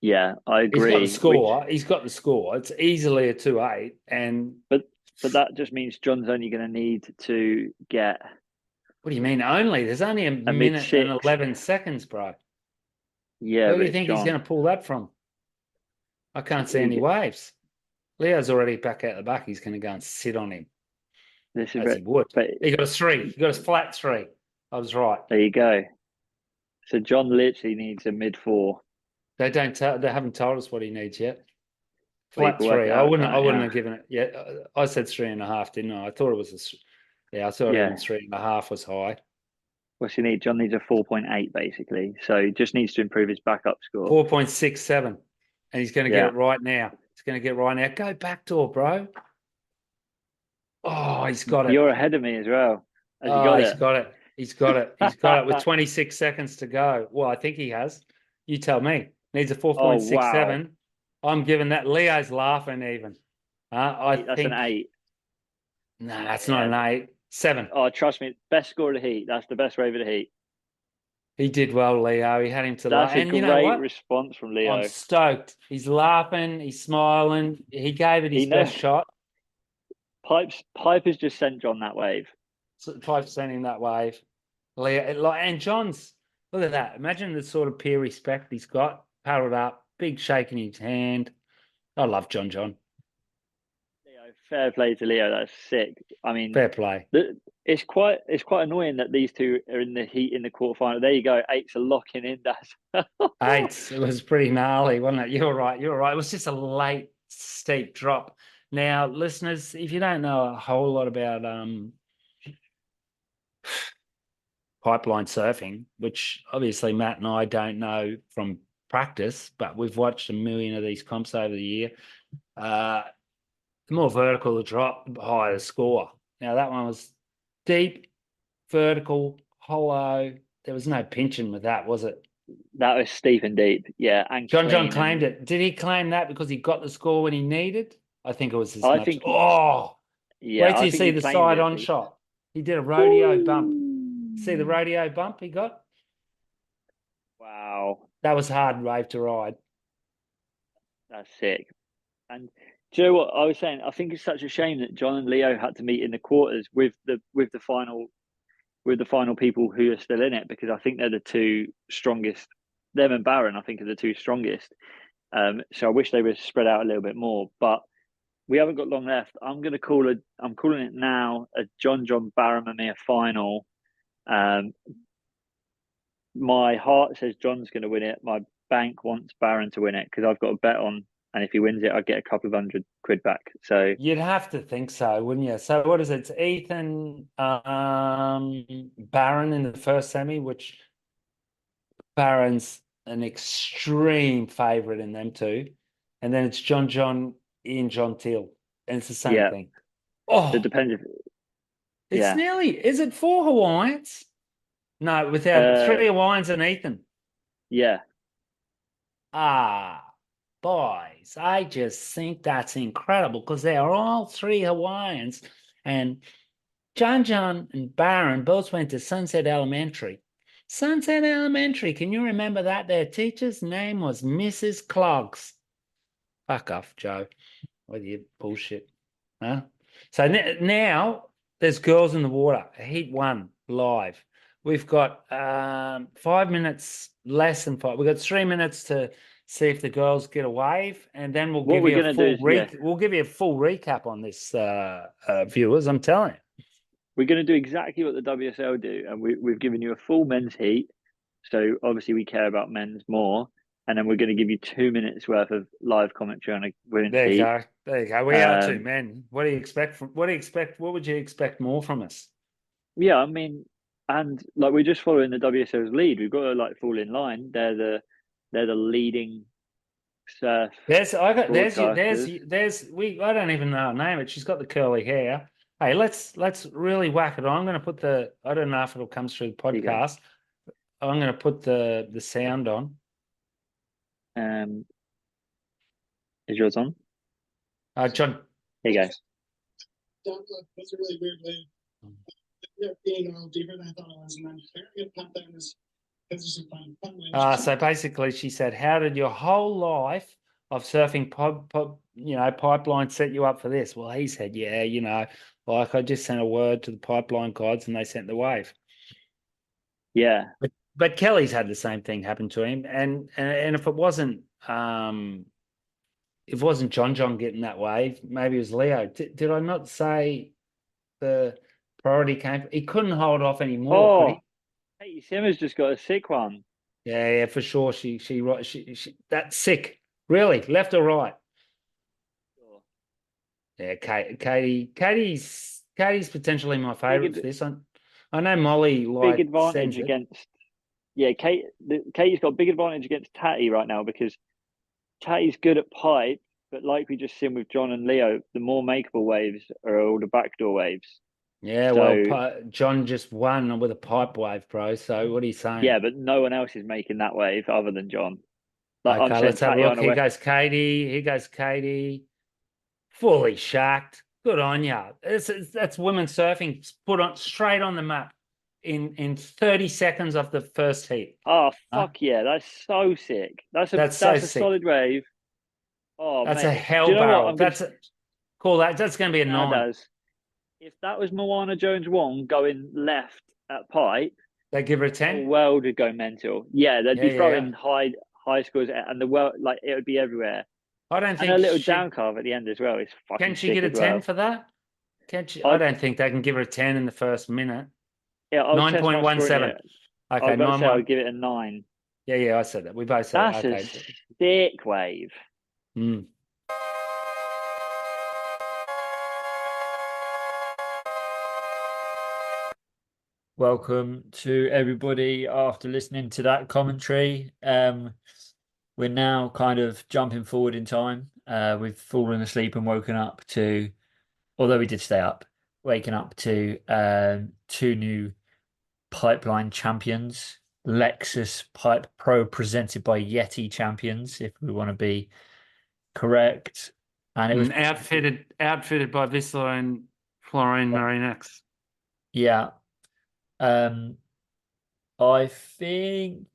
Yeah, I He's got the agree. score. He's got the score. It's easily a 2-8. And But that just means John's only going to need to get what do you mean only? There's only a a mid minute and 6. 11 seconds, bro. Yeah, Where do but you it's think he's going John. to pull that from? I can't see any He, waves. Leo's already back out the back. He's going to go and sit on him this is, as he would. but He got a 3. He got a flat 3. I was right. there you go. So John literally needs a mid 4. They haven't told us what he needs yet. Well, you Flat can work 3. it I out, wouldn't. I can't wouldn't you? have given it yet. I said 3.5, didn't I? I thought it was I thought Yeah. even 3.5 was high. What's he need? John needs a 4.8 basically. So he just needs to improve his backup score. 4.67, and he's going to get Yeah. it right now. He's going to get it right now. Go backdoor, bro. Oh, he's got it. You're ahead of me as well. Has he Oh, got he's it? got it. He's got it. He's got it with 26 seconds to go. Well, I think he has. You tell me. Needs a Oh wow. 4.67. I'm giving that. Leo's laughing even. I That's an think. 8. No, that's not Yeah. an 8. 7. Oh, trust me, best score of the heat. That's the best wave of the heat. He did well, Leo. He had him to laugh. That's a And you know great what? response from I'm Leo. stoked. He's laughing. He's smiling. He gave it his He knows best shot. Pipe has just sent John that wave. 5% in that wave. Leo, and John's, look at that. Imagine the sort of peer respect he's got. Paddled up, big shake in his hand. I love John. Leo, fair play to Leo. That's sick. I mean, Fair play. it's quite annoying that these two are in the heat in the quarterfinal. There you go. Eight's a locking in. That's 8. It was pretty gnarly, wasn't it? You're right. It was just a late, steep drop. Now, listeners, if you don't know a whole lot about pipeline surfing, which obviously Matt and I don't know from practice, but we've watched a million of these comps over the year. The more vertical the drop, the higher the score. Now, that one was deep, vertical, hollow. There was no pinching with that, was it? that was steep and deep. Yeah, and John clean claimed and, it. Did he claim that because he got the score when he needed? I think it was as I much. think. Oh, Yeah, wait till I you think see he the claimed side it. on shot. He did a rodeo bump. See the rodeo bump he got? Wow, That was hard wave to ride. that's sick. And do you know what I was saying? I think it's such a shame that John and Leo had to meet in the quarters with the final people who are still in it, because I think they're the two strongest. Them and Barron, I think, are the two strongest. So I wish they were spread out a little bit more, but we haven't got long left. I'm calling it now a John Barron Mamiya final. My heart says John's going to win it. My bank wants Barron to win it because I've got a bet on, and if he wins it, I get a couple of £100 back. So You'd have to think so, wouldn't you? So what is it? It's Ethan Barron in the first semi, which Barron's an extreme favourite in them two. And then it's John Ian John Teal. And it's the same yeah, thing. so Oh, it depends if it's yeah. nearly, is it 4 Hawaiians? No, without 3 Hawaiians and Ethan. Yeah. Ah, boys, I just think that's incredible because they are all 3 Hawaiians. And John and Barron both went to Sunset Elementary. Sunset Elementary, can you remember that? Their teacher's name was Mrs. Clogs. Fuck off, Joe. What are you bullshit? Huh? So now there's girls in the water. Heat 1 live. We've got 5 minutes less than 5. We've got 3 minutes to see if the girls get a wave, and then we'll What give we're you a gonna do full is we'll give you a full recap on this, viewers. I'm telling you. we're gonna do exactly what the WSL do, and we've given you a full men's heat. So obviously we care about men's more, and then we're going to give you 2 minutes worth of live commentary on a women's There you heat. go. There you go. We are 2 men. What do you expect what would you expect more from us? Yeah, I mean, and like we're just following the WSL's lead. We've got to like fall in line. They're the leading surf broadcasters. I don't even know her name, but she's got the curly hair. Hey, let's really whack it on. I'm gonna put I don't know if it'll come through the There you go. podcast. I'm gonna put the sound on. Is yours on? John. Here you go. That's a really weird wave. Being all deeper than I thought it was, and then it popped down this position fine. So basically, she said, "How did your whole life of surfing pipeline set you up for this?" Well, he said, "Yeah, like I just sent a word to the pipeline gods, and they sent the wave." Yeah. But Kelly's had the same thing happen to him, and if it wasn't John getting that wave, maybe it was Leo. Did I not say the priority came? He couldn't hold off anymore, could he? Caity Simmers just got a sick one. Yeah, for sure. She that's sick. Really, left or right? Sure. Yeah, Katie's potentially my favourite for this one. I know Molly Big advantage against. Yeah, Katie's got a big advantage against Tatty right now because Tatty's good at pipe, but like we just seen with John and Leo, the more makeable waves are all the backdoor waves. Yeah, well, John just won with a pipe wave, bro. So what are you saying? Yeah, but no one else is making that wave other than John. Like, okay, let's have a look. Here goes Caity. Here goes Caity. Fully shacked. Good on ya. That's women surfing put on straight on the map in 30 seconds of the first heat. Oh fuck yeah, that's so sick. That's a solid wave. Oh, that's mate. a hell barrel. That's going to be a 9. If that was Moana Jones Wong going left at pipe, they give her a 10. The world would go mental. Yeah, they'd be throwing high scores, and the world, like, it would be everywhere. I don't And think a little down carve at the end as well is fucking can she sick get a as 10 well. for that? Can she? I don't think they can give her a 10 in the first minute. Yeah, I'll test my scoring 9.17. here. I Okay, was about to say I 9.1. would give it a 9. Yeah, I said that. We both said That's it. a Okay. sick wave. Mm. Welcome to everybody after listening to that commentary. We're now kind of jumping forward in time. We've fallen asleep and woken up to, although we did stay up, waking up to two new Pipeline champions, Lexus Pipe Pro presented by Yeti champions, if we want to be correct. And it was outfitted by Vissla and Florine Marinex. Yeah. I think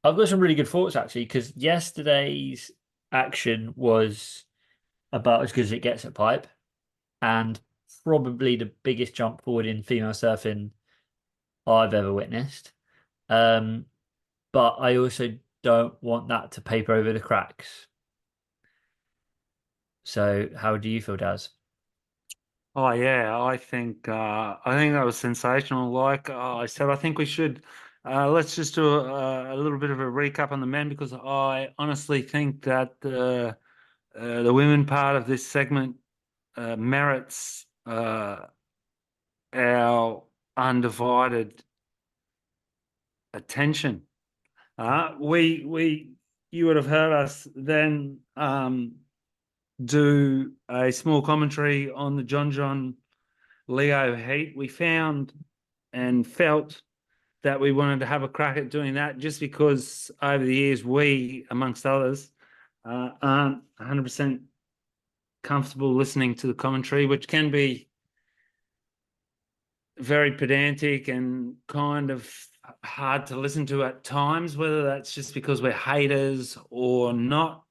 I've got some really good thoughts actually, because yesterday's action was about as good as it gets at pipe, and probably the biggest jump forward in female surfing I've ever witnessed. But I also don't want that to paper over the cracks. So how do you feel, Daz? Oh yeah, I think that was sensational. Like I said, I think we should let's just do a little bit of a recap on the men, because I honestly think that the women part of this segment merits our undivided attention. You would have heard us then do a small commentary on the John Leo heat. We found and felt that we wanted to have a crack at doing that, just because over the years we, amongst others, aren't 100% comfortable listening to the commentary, which can be very pedantic and kind of hard to listen to at times. Whether that's just because we're haters or not,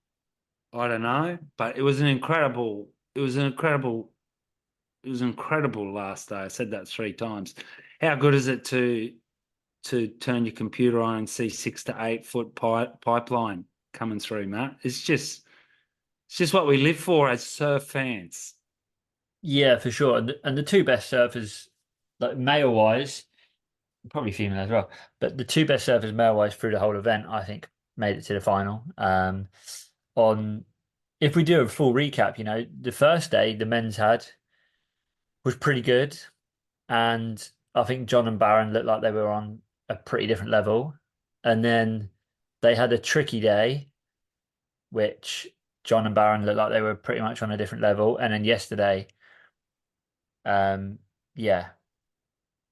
I don't know. But it was an incredible last day. I said that 3 times. How good is it to turn your computer on and see 6 to 8 foot pipeline coming through, Matt? It's just what we live for as surf fans. Yeah, for sure. And the two best surfers, like male wise, probably female as well, but the two best surfers male wise through the whole event, I think, made it to the final. On If we do a full recap, the first day the men's had was pretty good, and I think John and Barron looked like they were on a pretty different level. And then they had a tricky day, which John and Barron looked like they were pretty much on a different level. And then yesterday, yeah,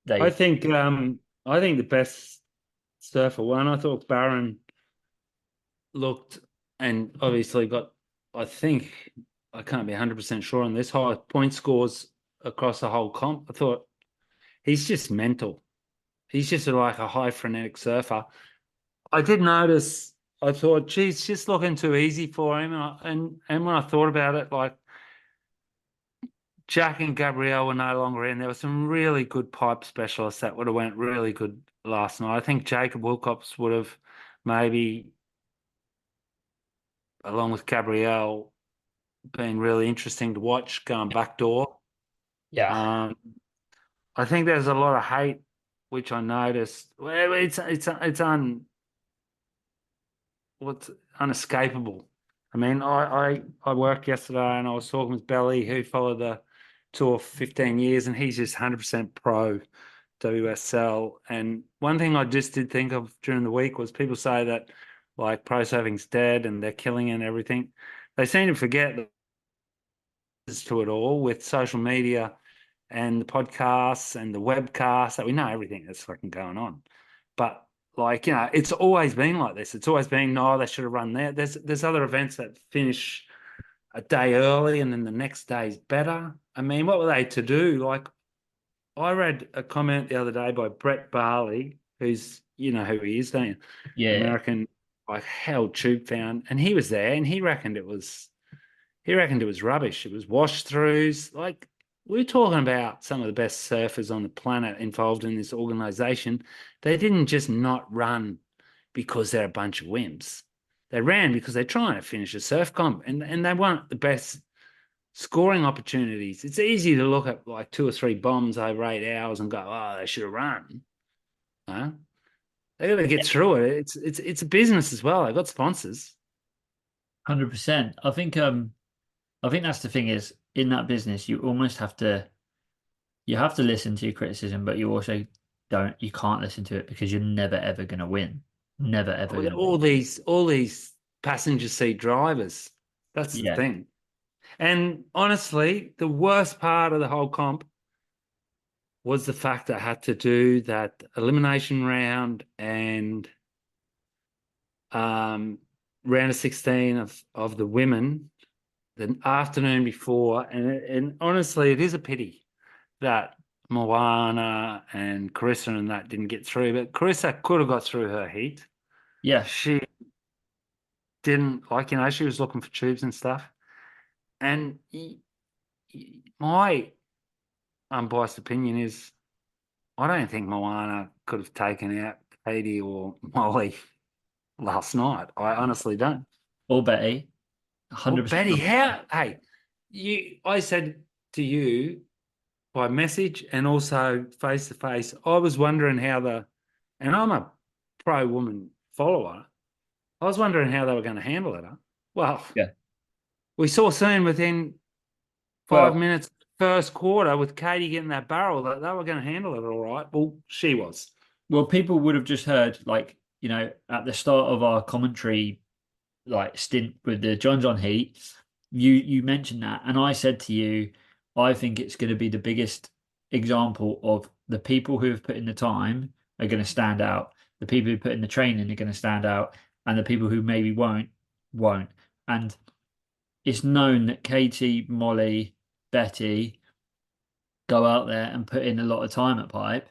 I think the best surfer won. I thought Barron looked, and obviously got, I think, I can't be 100% sure on this, high point scores across the whole comp. I thought he's just mental. He's just like a high frenetic surfer. I did notice, I thought, geez, just looking too easy for him. And when I thought about it, like, Jack and Gabrielle were no longer in. There were some really good pipe specialists that would have went really good last night. I think Jacob Wilcox would have maybe, along with Gabrielle, been really interesting to watch going backdoor. Yeah. I think there's a lot of hate, which I noticed. Well, it's unescapable. I mean, I worked yesterday and I was talking with Belly, who followed the tour for 15 years, and he's just 100% pro WSL. And one thing I just did think of during the week was people say that like pro surfing's dead and they're killing it and everything. They seem to forget that to it all with social media and the podcasts and the webcasts, that we know everything that's fucking going on. But like, it's always been like this. It's always been, no, they should have run there. There's other events that finish a day early and then the next day is better. I mean, what were they to do? Like, I read a comment the other day by Brett Barley, who's, you know who he is, don't you? Yeah. American, like, hell tube fan, and he was there and he reckoned it was rubbish. It was wash throughs. Like, we're talking about some of the best surfers on the planet involved in this organization. They didn't just not run because they're a bunch of wimps. they ran because they're trying to finish a surf comp, and they want the best scoring opportunities. It's easy to look at like 2 or 3 bombs over 8 hours and go, oh, they should have run. Huh? They got to get through it. It's a business as well. They've got sponsors. 100%. I think that's the thing is in that business you almost have to listen to your criticism, but you can't listen to it because you're never ever going to win. Never ever going to win. All these passenger seat drivers. That's the thing. And honestly, the worst part of the whole comp was the fact that I had to do that elimination round and round of 16 of the women the afternoon before. And honestly, it is a pity that Moana and Carissa and that didn't get through. But Carissa could have got through her heat. Yeah. She didn't, she was looking for tubes and stuff. And my unbiased opinion is I don't think Moana could have taken out Caity or Molly last night. I honestly don't. Or Betty. 100%. Well, Betty, hey, I said to you by message and also face to face, I was wondering and I'm a pro woman follower. I was wondering how they were going to handle it. Huh? Well, yeah, we saw soon within 5 minutes, first quarter, with Caity getting that barrel, that they were going to handle it all right. Well, she was. Well, people would have just heard, at the start of our commentary, stint with the John Heat, you mentioned that, and I said to you, I think it's going to be the biggest example of the people who have put in the time are going to stand out. The people who put in the training are going to stand out, and the people who maybe won't. And it's known that Caity, Molly, Betty go out there and put in a lot of time at Pipe.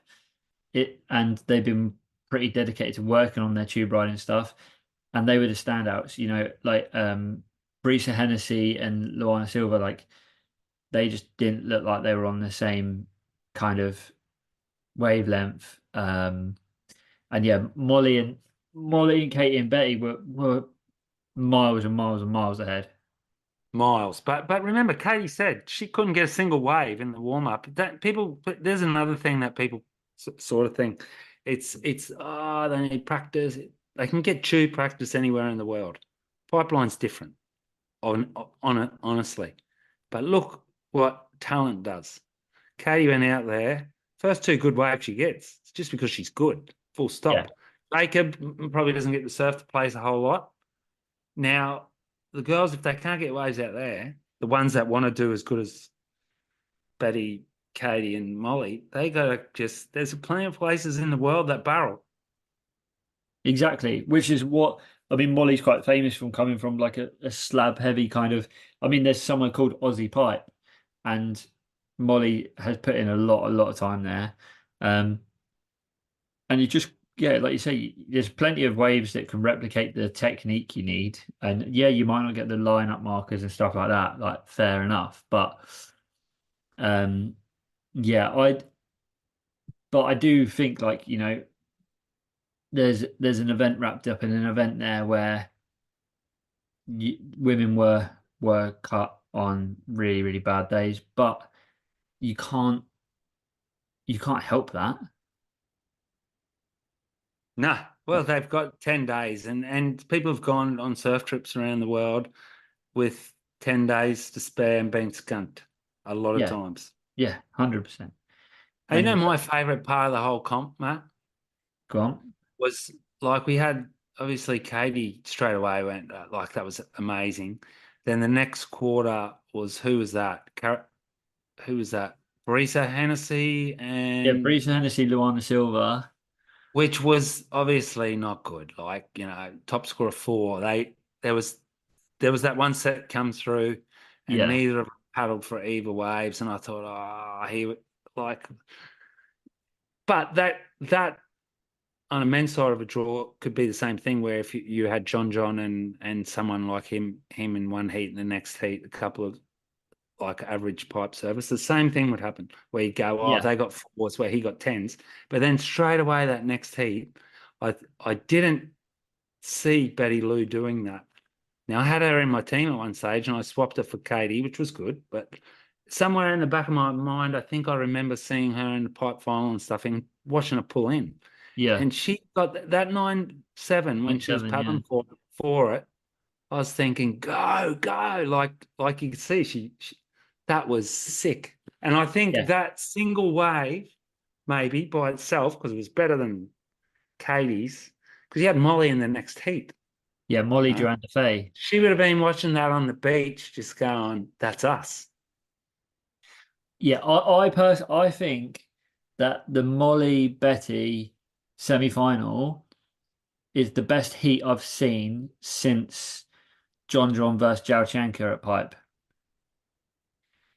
And they've been pretty dedicated to working on their tube riding stuff. And they were the standouts, Brisa Hennessy and Luana Silva, they just didn't look like they were on the same kind of wavelength. And yeah, Molly and Caity and Betty were miles and miles and miles ahead. Miles, but remember, Caity said she couldn't get a single wave in the warm up. There's another thing that people sort of think it's they need practice. They can get tube practice anywhere in the world. Pipeline's different, honestly. But look what talent does. Caity went out there. First 2 good waves she gets. It's just because she's good. Full stop. Yeah. Jacob probably doesn't get the surf to place a whole lot. Now, the girls, if they can't get waves out there, the ones that want to do as good as Betty, Caity, and Molly, they got to there's plenty of places in the world that barrel. Exactly, which is what, Molly's quite famous from coming from a slab heavy kind of, there's somewhere called Aussie Pipe, and Molly has put in a lot of time there. And you just, like you say, there's plenty of waves that can replicate the technique you need. And yeah, you might not get the lineup markers and stuff like that, fair enough. But yeah, I do think there's an event wrapped up in an event there where women were cut on really, really bad days, but you can't help that. No, well, they've got 10 days, and people have gone on surf trips around the world with 10 days to spare and been skunked a lot of times. Yeah, 100%. Hey, my favourite part of the whole comp, Matt? Go on. Was we had, obviously, Caity straight away went, that was amazing. Then the next quarter was, who was that? Brisa Hennessy and... Yeah, Brisa Hennessy, Luana Silva. Which was obviously not good. Top score of 4. There was that one set come through, and neither of them paddled for either waves. And I thought, but that on a men's side of a draw could be the same thing, where if you had John and someone like him in one heat and the next heat, a couple of average pipe service, the same thing would happen, where you go, they got 4s where he got 10s. But then straight away that next heat, I didn't see Betty Lou doing that. Now, I had her in my team at one stage and I swapped her for Caity, which was good. But somewhere in the back of my mind, I think I remember seeing her in the pipe final and stuff and watching her pull in. Yeah. And she got that 9.7 when she was 9.7, paddling for it. I was thinking, go, like you could see, she that was sick. And I think Yeah. that single wave, maybe by itself, because it was better than Katie's, because you had Molly in the next heat. Yeah, Molly Huh? Durand Fay. She would have been watching that on the beach, just going, "That's us." Yeah, I think that the Molly Betty semi-final is the best heat I've seen since John versus Jalchenko at Pipe.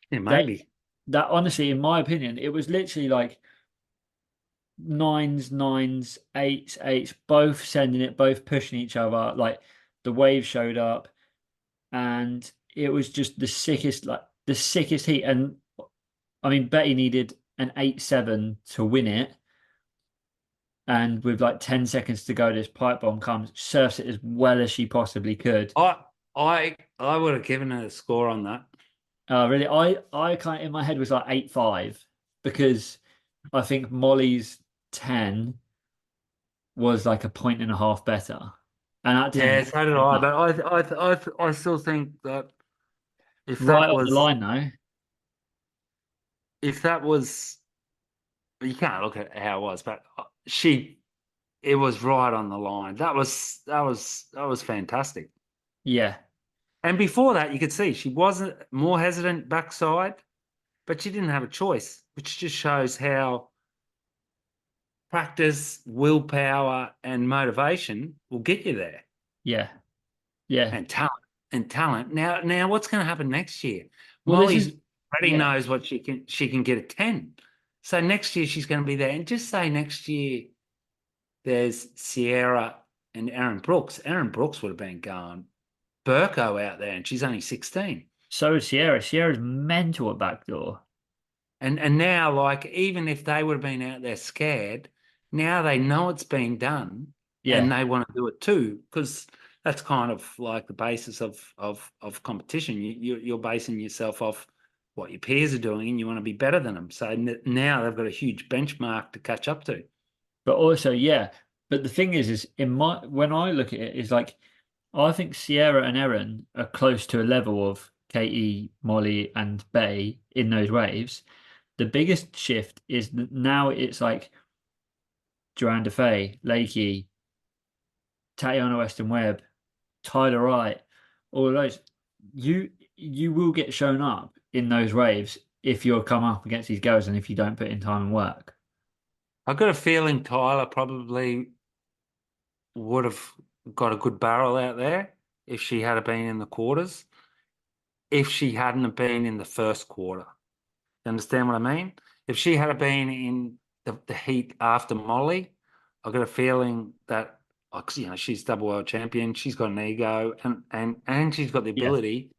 Yeah, That maybe. that honestly, in my opinion, it was literally like nines, eights, both sending it, both pushing each other. Like the wave showed up, and it was just the sickest heat. And I mean, Betty needed an 8-7 to win it. And with like 10 seconds to go, this pipe bomb comes, surfs it as well as she possibly could. I would have given her a score on that. Really, I kind of in my head was like 8-5 because I think Molly's 10 was like a point and a half better. And at 10, Yeah, so did I. But I still think that if right that on the was line though. if that was you can't look at how it was, but it was right on the line. That was fantastic. Yeah, And before that, you could see she wasn't more hesitant backside, but she didn't have a choice, which just shows how practice, willpower, and motivation will get you there. yeah, yeah. And talent. Now what's going to happen next year? Well, this Molly's is already yeah, knows what she can get a 10. So next year she's going to be there. And just say next year there's Sierra and Aaron Brooks. Aaron Brooks would have been going Burko out there, and she's only 16. so is Sierra. Sierra's mental at backdoor. And now, like, even if they would have been out there scared, now they know it's been done and Yeah, they want to do it too, because that's kind of like the basis of competition. You're basing yourself off what your peers are doing and you want to be better than them. So now they've got a huge benchmark to catch up to. but also yeah. But the thing is in my when I look at it, is like I think Sierra and Erin are close to a level of Katie, Molly, and Bay in those waves. The biggest shift is that now it's like Joanne Fay, Lakey, Tatiana Weston Webb, Tyler Wright, all of those. You will get shown up in those waves if you're come up against these girls and if you don't put in time and work. I've got a feeling Tyler probably would have got a good barrel out there if she had been in the quarters, if she hadn't have been in the first quarter. You understand what I mean? If she had been in the heat after Molly, I got a feeling that she's double world champion. She's got an ego and she's got the Yeah, ability.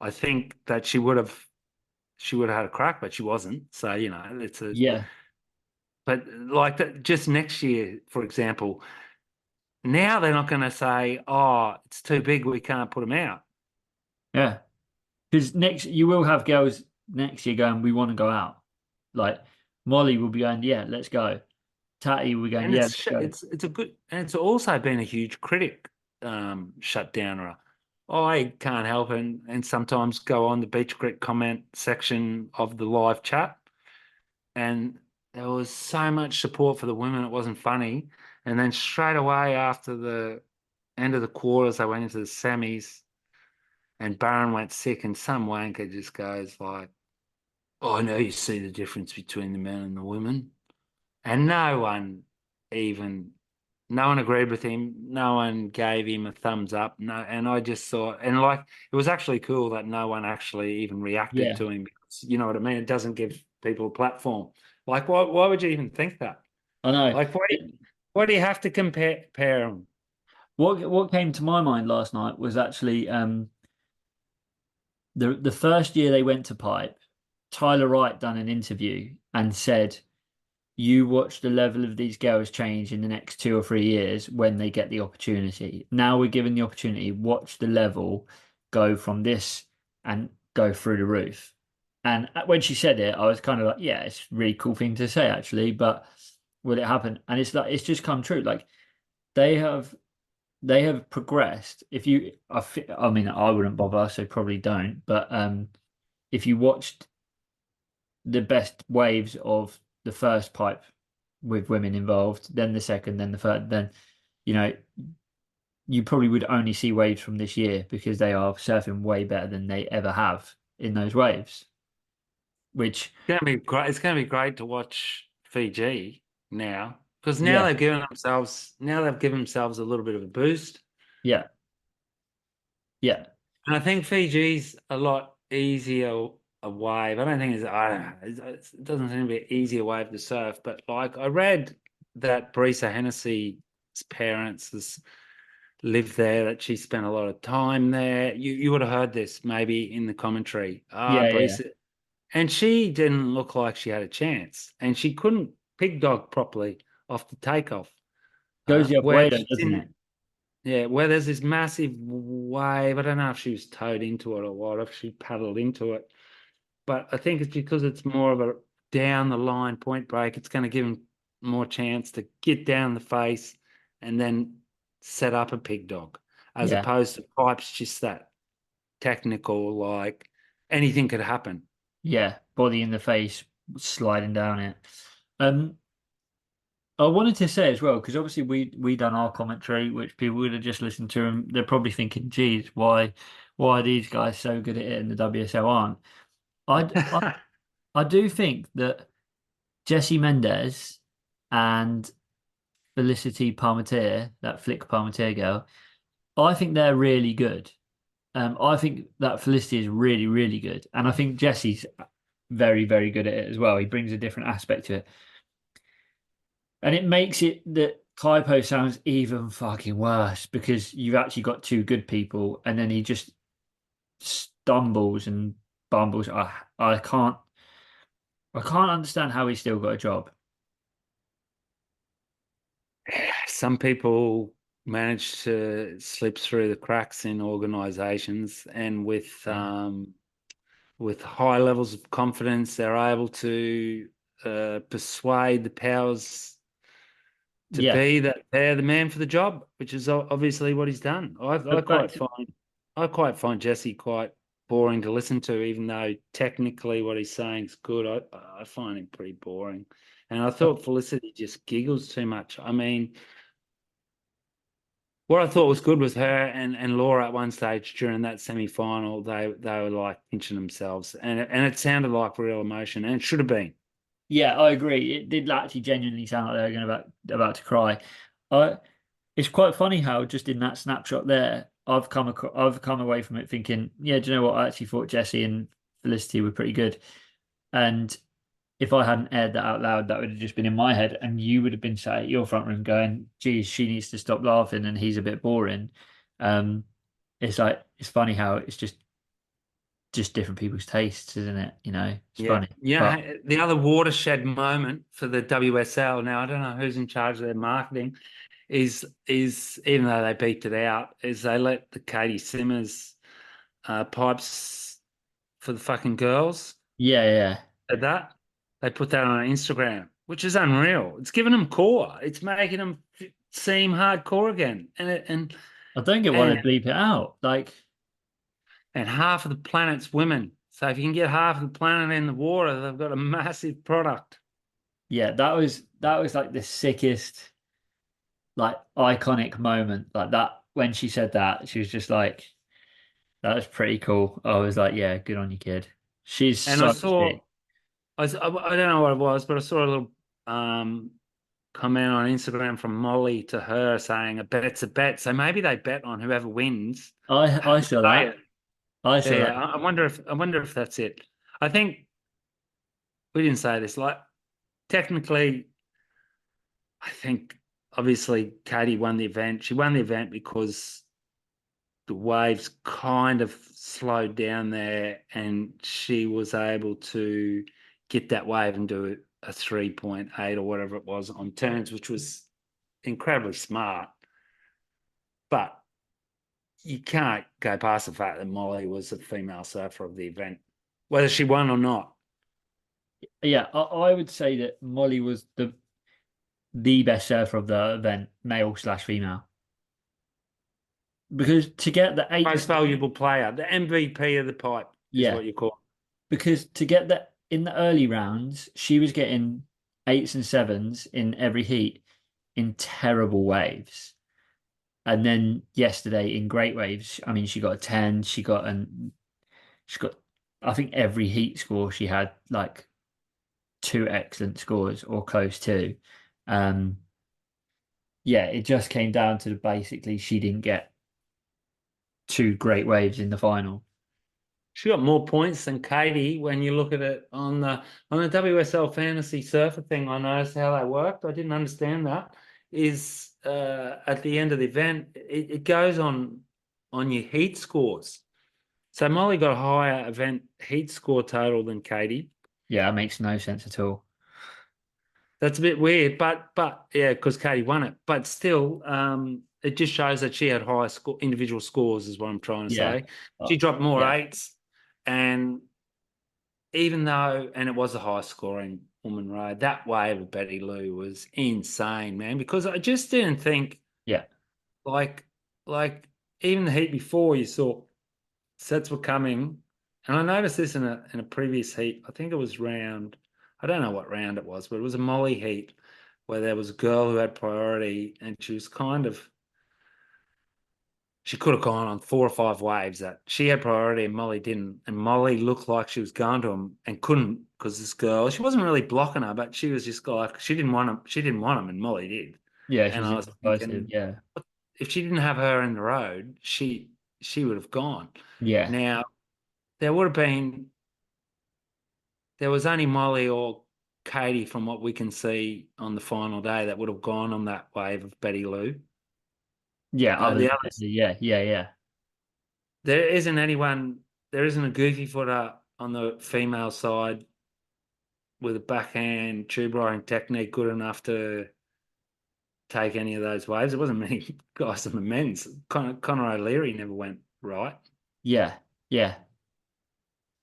I think that she would have had a crack, but she wasn't. So it's a yeah, but like that just next year, for example. Now they're not going to say, "Oh, it's too big. We can't put them out." yeah. Because next you will have girls next year going, we want to go out. Like Molly will be going, yeah, let's go. Tatty will be going, And yeah, let's go. it's a good, and it's also been a huge critic shutdowner. I can't help and sometimes go on the Beach Grit comment section of the live chat, and there was so much support for the women. It wasn't funny, and then straight away after the end of the quarters, they went into the semis, and Barron went sick, and some wanker just goes like, "Oh, I know you see the difference between the men and the women," and no one agreed with him. No one gave him a thumbs up. No, and I just thought, and like, it was actually cool that no one actually even reacted Yeah, to him because you know what I mean. It doesn't give people a platform. Like, why would you even think that? I know. Like, why do you have to compare them? What came to my mind last night was actually the first year they went to Pipe, Tyler Wright done an interview and said you watch the level of these girls change in the next 2 or 3 years when they get the opportunity. Now we're given the opportunity, watch the level go from this and go through the roof. And when she said it, I was kind of like, yeah, it's a really cool thing to say actually, but will it happen? And it's like it's just come true. Like they have progressed. If you, I mean, I wouldn't bother, so probably don't. But if you watched the best waves of the first pipe with women involved, then the second, then the third, then you know you probably would only see waves from this year because they are surfing way better than they ever have in those waves. Which It's gonna be great. It's gonna be great to watch Fiji now because yeah, they've given themselves a little bit of a boost. yeah, yeah, And I think Fiji's a lot easier a wave. I don't think I don't know. It doesn't seem to be an easier wave to surf. But like I read that Brisa Hennessy's parents lived there, that she spent a lot of time there. You would have heard this maybe in the commentary. yeah. Brisa, and she didn't look like she had a chance, and she couldn't pig dog properly off the takeoff. Goes the other Where way though, she's doesn't it? yeah, where there's this massive wave. I don't know if she was towed into it or what, if she paddled into it. But I think it's because it's more of a down the line point break. It's going to give him more chance to get down the face and then set up a pig dog, as Yeah, opposed to pipes just that technical, like anything could happen. yeah. Body in the face, sliding down it. Um, I wanted to say as well because obviously we done our commentary, which people would have just listened to, and they're probably thinking, "Geez, why are these guys so good at it and the WSL aren't?" I I do think that Jessie Mendez and Felicity Parmentier, that Flick Parmentier girl, I think they're really good. I think that Felicity is really, really good, and I think Jessie's very, very good at it as well. He brings a different aspect to it. And it makes it that Kaipo sounds even fucking worse because you've actually got two good people, and then he just stumbles and bumbles. I can't understand how he's still got a job. Some people manage to slip through the cracks in organizations, and with high levels of confidence, they're able to persuade the powers to Yeah, be that they're the man for the job, which is obviously what he's done. but back to I quite find Jesse quite boring to listen to, even though technically what he's saying is good. I find him pretty boring, and I thought Felicity just giggles too much. I mean, what I thought was good was her and Laura at one stage during that semi-final. They were like pinching themselves, and it sounded like real emotion, and it should have been. yeah, I agree. It did actually genuinely sound like they were going about to cry. I It's quite funny how just in that snapshot there, I've come away from it thinking, yeah, do you know what? I actually thought Jesse and Felicity were pretty good. And if I hadn't aired that out loud, that would have just been in my head, and you would have been sat at your front room going, "Geez, she needs to stop laughing, and he's a bit boring." Um, it's like it's funny how it's just different people's tastes, isn't it? It's Yeah. funny, but Yeah. The other watershed moment for the WSL, now I don't know who's in charge of their marketing, is even though they beeped it out, is they let the Caity Simmers pipes for the fucking girls. yeah, yeah. Did that. They put that on Instagram, which is unreal. It's giving them core. It's making them seem hardcore again. I don't get why they And bleep it out. Like, and half of the planet's women. So if you can get half of the planet in the water, they've got a massive product. yeah, that was like the sickest, like iconic moment. Like that when she said that, she was just like, "That was pretty cool." I was like, "Yeah, good on you, kid." She's And I so saw, sick. I don't know what it was, but I saw a little um, comment on Instagram from Molly to her saying a bet's a bet. So maybe they bet on whoever wins I has to saw pay that. it. I saw Yeah, that. I wonder if that's it. I think we didn't say this. Like technically, I think obviously Katie won the event. She won the event because the waves kind of slowed down there, and she was able to get that wave and do a 3.8 or whatever it was on turns, which was incredibly smart. But you can't go past the fact that Molly was the female surfer of the event, whether she won or not. Yeah, I would say that Molly was the best surfer of the event, male/female. Because to get the eight, Most valuable player, the MVP of the pipe is yeah, what you call it. because to get that in the early rounds, she was getting 8s and 7s in every heat in terrible waves. And then yesterday in great waves, I mean, she got a 10, she got, I think every heat score she had like 2 excellent scores or close to. Yeah, it just came down to basically she didn't get 2 great waves in the final. She got more points than Caity when you look at it on the WSL Fantasy Surfer thing. I noticed how that worked. I didn't understand that. Is at the end of the event, it goes on your heat scores. So Molly got a higher event heat score total than Caity. Yeah, it makes no sense at all. That's a bit weird, but yeah, because Caity won it. But still, it just shows that she had higher individual scores, is what I'm trying to Yeah. say. She dropped more Yeah. 8s, and even though, and it was the highest scoring woman ride, that wave of Betty Lou was insane, man, because I just didn't think, Yeah. like even the heat before, you saw sets were coming, and I noticed this in a previous heat. I think it was round, I don't know what round it was, but it was a Molly heat where there was a girl who had priority, and she was she could have gone on 4 or 5 waves that she had priority and Molly didn't. And Molly looked like she was going to him and couldn't, because this girl, she wasn't really blocking her, but she was just like, she didn't want him. She didn't want him, and Molly did. Yeah, she And was I was indecisive. thinking, Yeah. if she didn't have her in the road, she would have gone. Yeah. Now, there was only Molly or Caity, from what we can see on the final day, that would have gone on that wave of Betty Lou. Yeah. The others, Yeah. Yeah. Yeah. there isn't anyone, there isn't a goofy footer on the female side with a backhand tube riding technique good enough to take any of those waves. There wasn't many guys on the men's. Connor O'Leary never went right. Yeah. Yeah.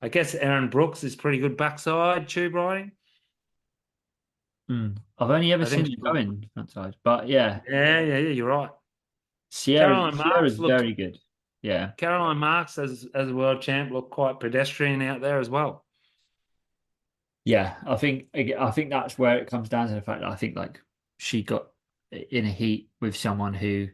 I guess Aaron Brooks is pretty good backside tube riding. I've only ever I think seen her going frontside, but yeah, yeah, you're right. Sierra's very good. Yeah. Caroline Marks as a world champ looked quite pedestrian out there as well. Yeah, I think that's where it comes down to the fact that I think like she got in a heat with someone who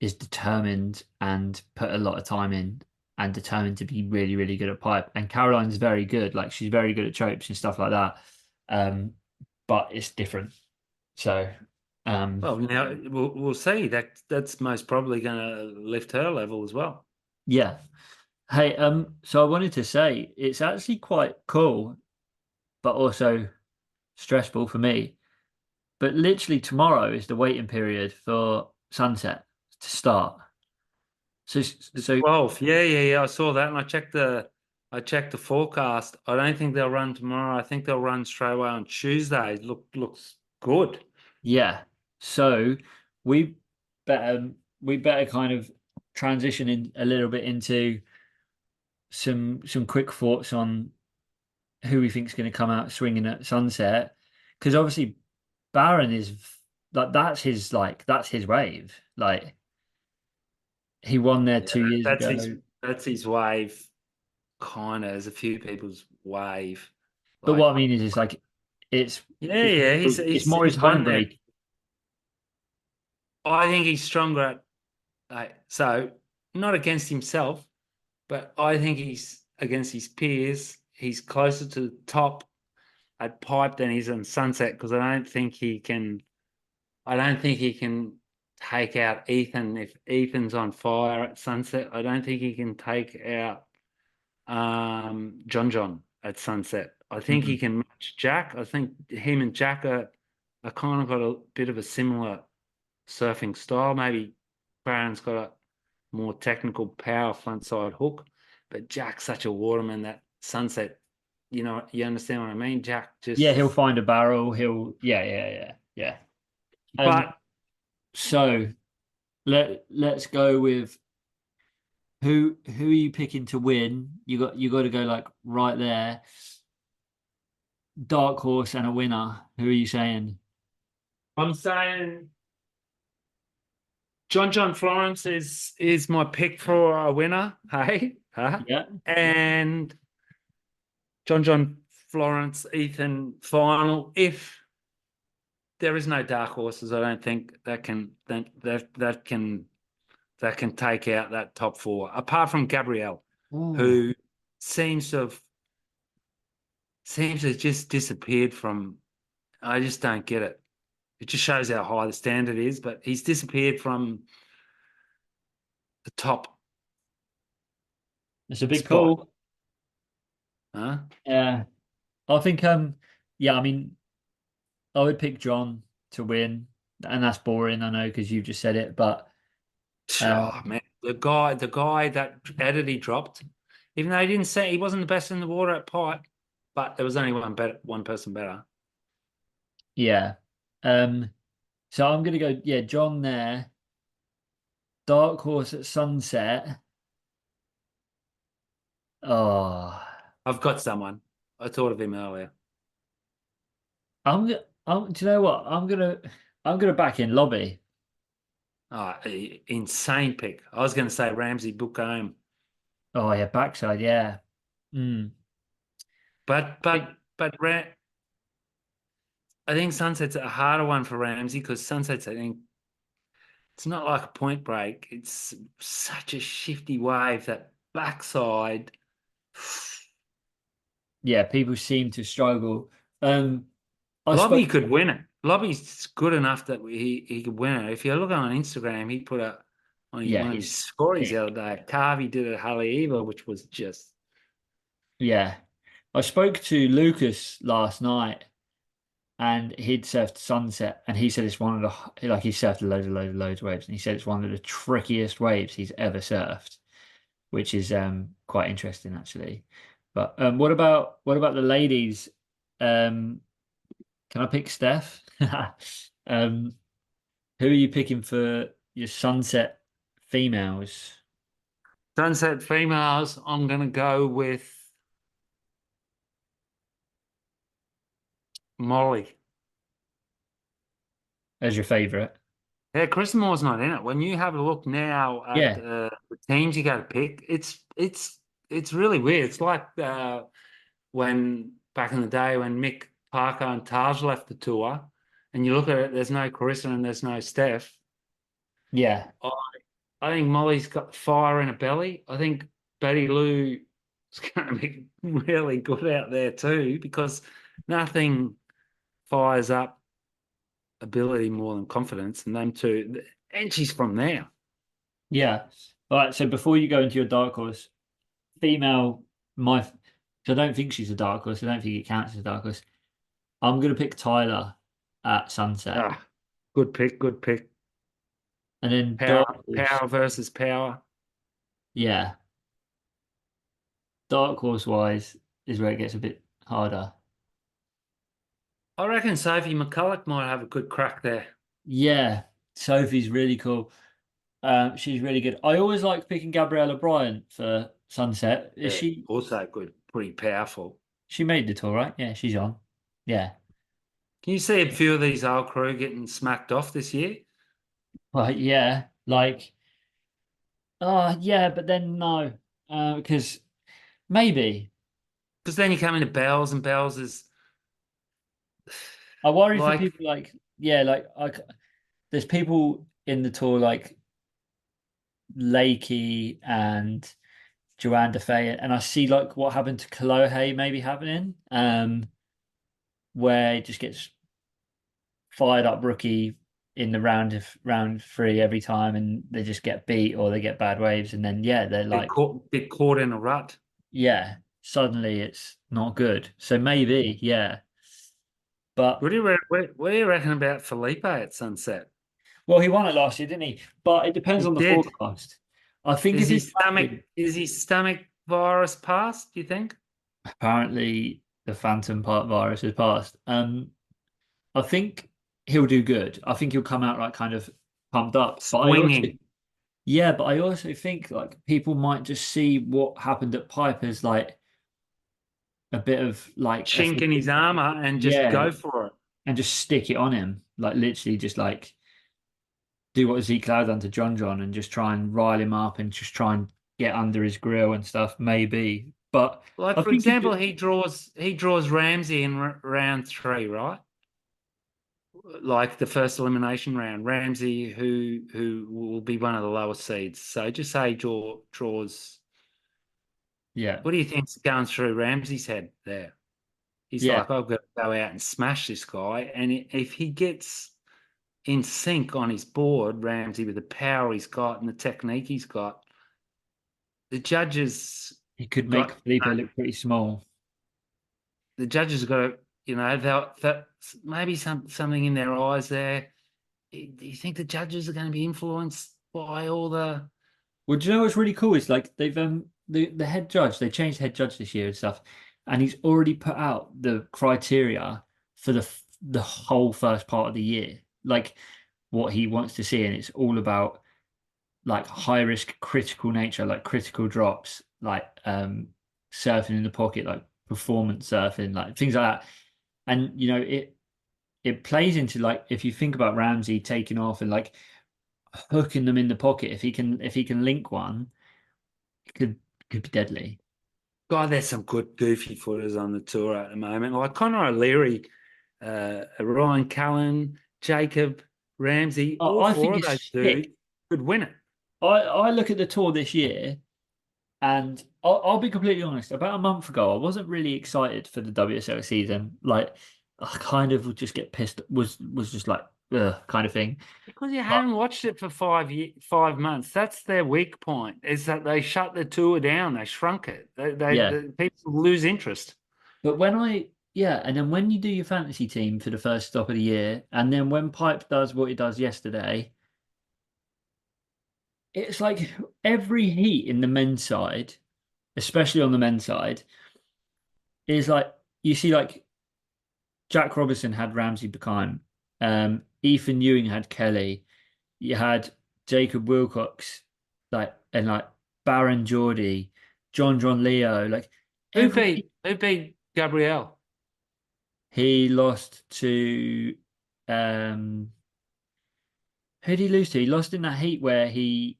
is determined and put a lot of time in and determined to be really, really good at pipe. And Caroline's very good, like she's very good at chopes and stuff like that. But it's different. So Well, now we'll see. That's most probably going to lift her level as well. yeah. Hey, so I wanted to say it's actually quite cool, but also stressful for me. But literally tomorrow is the waiting period for sunset to start. So 12th. Yeah. I saw that, and I checked the forecast. I don't think they'll run tomorrow. I think they'll run straight away on Tuesday. Looks good. yeah. So we better kind of transition in a little bit into some quick thoughts on who we think is going to come out swinging at sunset, because obviously Barron is like that's his wave. Like he won there 2 years ago. That's his wave. Kind of, as a few people's wave. But what I mean is, it's like it's He's more his home break. I think he's stronger so not against himself, but I think he's against his peers. He's closer to the top at pipe than he's on sunset, because I don't think he can take out Ethan. If Ethan's on fire at sunset, I don't think he can take out John at sunset. I think he can match Jack. I think him and Jack are kind of got a bit of a similar surfing style. Maybe Barron's got a more technical power frontside hook, but Jack's such a waterman that sunset you understand what I mean, Jack? Just Yeah, he'll find a barrel. Yeah. but So let's go with who are you picking to win? You got to go like right there. Dark horse and a winner. Who are you saying? I'm saying John Florence is my pick for a winner. Hey, huh? Yeah. And John Florence, Ethan final. If there is no dark horses, I don't think that can take out that top four. Apart from Gabrielle, who seems to have just disappeared from. I just don't get it. It just shows how high the standard is, but he's disappeared from the top. It's a big spot. call. Huh? Yeah. I think yeah, I mean I would pick John to win, and that's boring, I know, because you just said it, but Oh man, the guy that Eddie dropped, even though he didn't say he wasn't the best in the water at pipe, but there was only one person better. yeah. So I'm gonna go, yeah, John there. Dark horse at sunset. Oh, I've got someone. I thought of him earlier. I'm do you know what? I'm gonna back in Lobby. Oh, insane pick. I was going to say Ramsey book home, Oh yeah, backside, yeah. Mm. but I think Sunset's a harder one for Ramsey because Sunset's, I think, it's not like a point break. It's such a shifty wave that backside. Yeah, people seem to struggle. I Lobby spoke could win it. Lobby's good enough that he could win it. If you look on Instagram, he put up on yeah, one of his he's stories the other day. Carvey did it at Haleiwa, which was just yeah. I spoke to Lucas last night and he'd surfed Sunset and he said it's one of the like he surfed loads of waves and he said it's one of the trickiest waves he's ever surfed, which is quite interesting actually. But what about the ladies? Can I pick Steph? Who are you picking for your Sunset females Sunset females. I'm gonna go with Molly. as your favorite? Yeah, Chris Moore's not in it. When you have a look now at Yeah, the teams you got to pick, it's really weird. It's like when back in the day when Mick Parker and Taj left the tour, and you look at it, there's no Carissa and there's no Steph. yeah. I think Molly's got fire in her belly. I think Betty Lou is going to be really good out there too because nothing fires up ability more than confidence, and them two. And she's from there. Yeah. All right. So before you go into your dark horse, female, so I don't think she's a dark horse. I don't think it counts as a dark horse. I'm gonna pick Tyler at Sunset, Ah, good pick, good pick. and then Power, dark horse. power versus power. Yeah, dark horse wise is where it gets a bit harder. I reckon Sophie McCulloch might have a good crack there. Yeah, Sophie's really cool. She's really good. I always like picking Gabriella Bryant for Sunset. Is Yeah, she? also good, pretty powerful. She made the tour, right? Yeah, she's on. Yeah. Can you see a few of these old crew getting smacked off this year? Well, yeah, like, yeah, but then no, because maybe Because then you come into Bells, and Bells is I worry for like people like, yeah, there's people in the tour like Lakey and Joanne DeFay, and I see like what happened to Kolohe maybe happening, where it just gets fired up rookie in the round three every time, and they just get beat or they get bad waves, and then yeah, they're like, get caught in a rut. yeah, suddenly it's not good. So maybe, yeah. But What do you reckon about Felipe at Sunset? well, he won it last year, didn't he? But it depends He on the did. forecast. I think Is if his he's stomach happy, is his stomach virus passed? Do you think? apparently the phantom part virus has passed. I think he'll do good. I think he'll come out like kind of pumped up. But Swinging. I also think like people might just see what happened at Pipe as like a bit of like Chink in his armor and just yeah, go for it. and just stick it on him. Like literally just like do what Zeke Cloud done to John and just try and rile him up and just try and get under his grill and stuff, maybe. But Like I for think example, he draws Ramsey in round 3, right? Like the first elimination round, Ramsey, who will be one of the lowest seeds. So just say draws. yeah, What do you think's going through Ramsey's head there? He's yeah, like, I've got to go out and smash this guy. And if he gets in sync on his board, Ramsey, with the power he's got and the technique he's got, the judges he could make got Felipe look pretty small. the judges have got to, that maybe something in their eyes there. Do you think the judges are going to be influenced by all the? Well, do you know what's really cool is like they've the head judge, they changed head judge this year and stuff, and he's already put out the criteria for the whole first part of the year, like what he wants to see, and it's all about like high risk critical nature, like critical drops, like surfing in the pocket, like performance surfing, like things like that. And you know, it plays into like if you think about Ramsey taking off and like hooking them in the pocket, if he can link one, it could be deadly. God, there's some good goofy footers on the tour at the moment, like Conor O'Leary, Ryan Cullen, Jacob Ramsey. All I four think of those it's dudes sick. could win it. I look at the tour this year, and I'll be completely honest. About a month ago, I wasn't really excited for the WSL season. Like, I kind of would just get pissed. Was just like, ugh, kind of thing. Because you But haven't watched it for 5 months. That's their weak point, is that they shut the tour down. They shrunk it. yeah, The people lose interest. but yeah, and then when you do your fantasy team for the first stop of the year, and then when Pipe does what it does yesterday, it's like every heat in the men's side, especially on the men's side, is like you see like Jack Robinson had Ramsey Buckheim, Ethan Ewing had Kelly, you had Jacob Wilcox, like and like Barron Geordie, John Leo, like Who every beat Gabrielle? he lost to um who did he lose to? He lost in that heat where he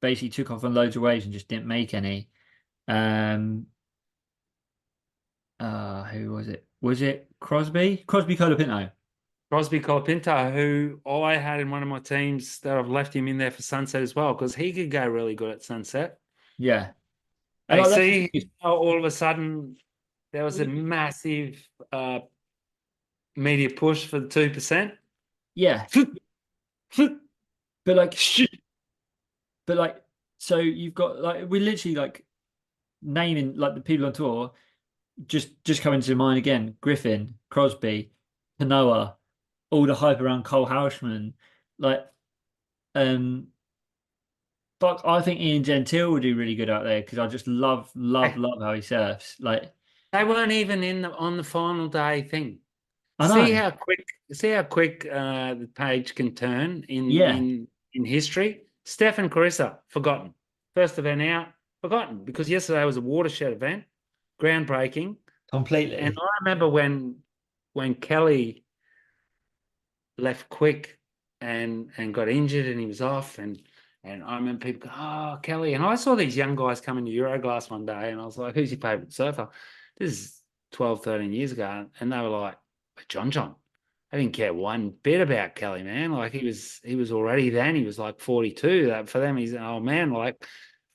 basically took off on loads of waves and just didn't make any. Um who was it? Was it Crosby? Crosby Colapinto. Crosby Colapinto, who I had in one of my teams that I've left him in there for Sunset as well, because he could go really good at Sunset. Yeah. And Hey, like, that's see how all of a sudden there was a massive media push for the 2%. yeah. But like so you've got like we're literally like naming like the people on tour just coming to mind again. Griffin, Crosby, Kanoa, all the hype around Cole Houshman. Like um but I think Ian Gentile will do really good out there because I just love how he surfs. Like They weren't even on the final day thing. I know. See how quick the page can turn Yeah, in history. Steph and Carissa, forgotten. First event out, forgotten, because yesterday was a watershed event, groundbreaking. And completely. I remember when Kelly left quick and got injured and he was off, and I remember people go, "Oh, Kelly." And I saw these young guys come into Euroglass one day and I was like, "Who's your favorite surfer?" This is 12, 13 years ago. And they were like, John. I didn't care one bit about Kelly, man. Like he was already then, he was like 42. That for them, he's an old man. Like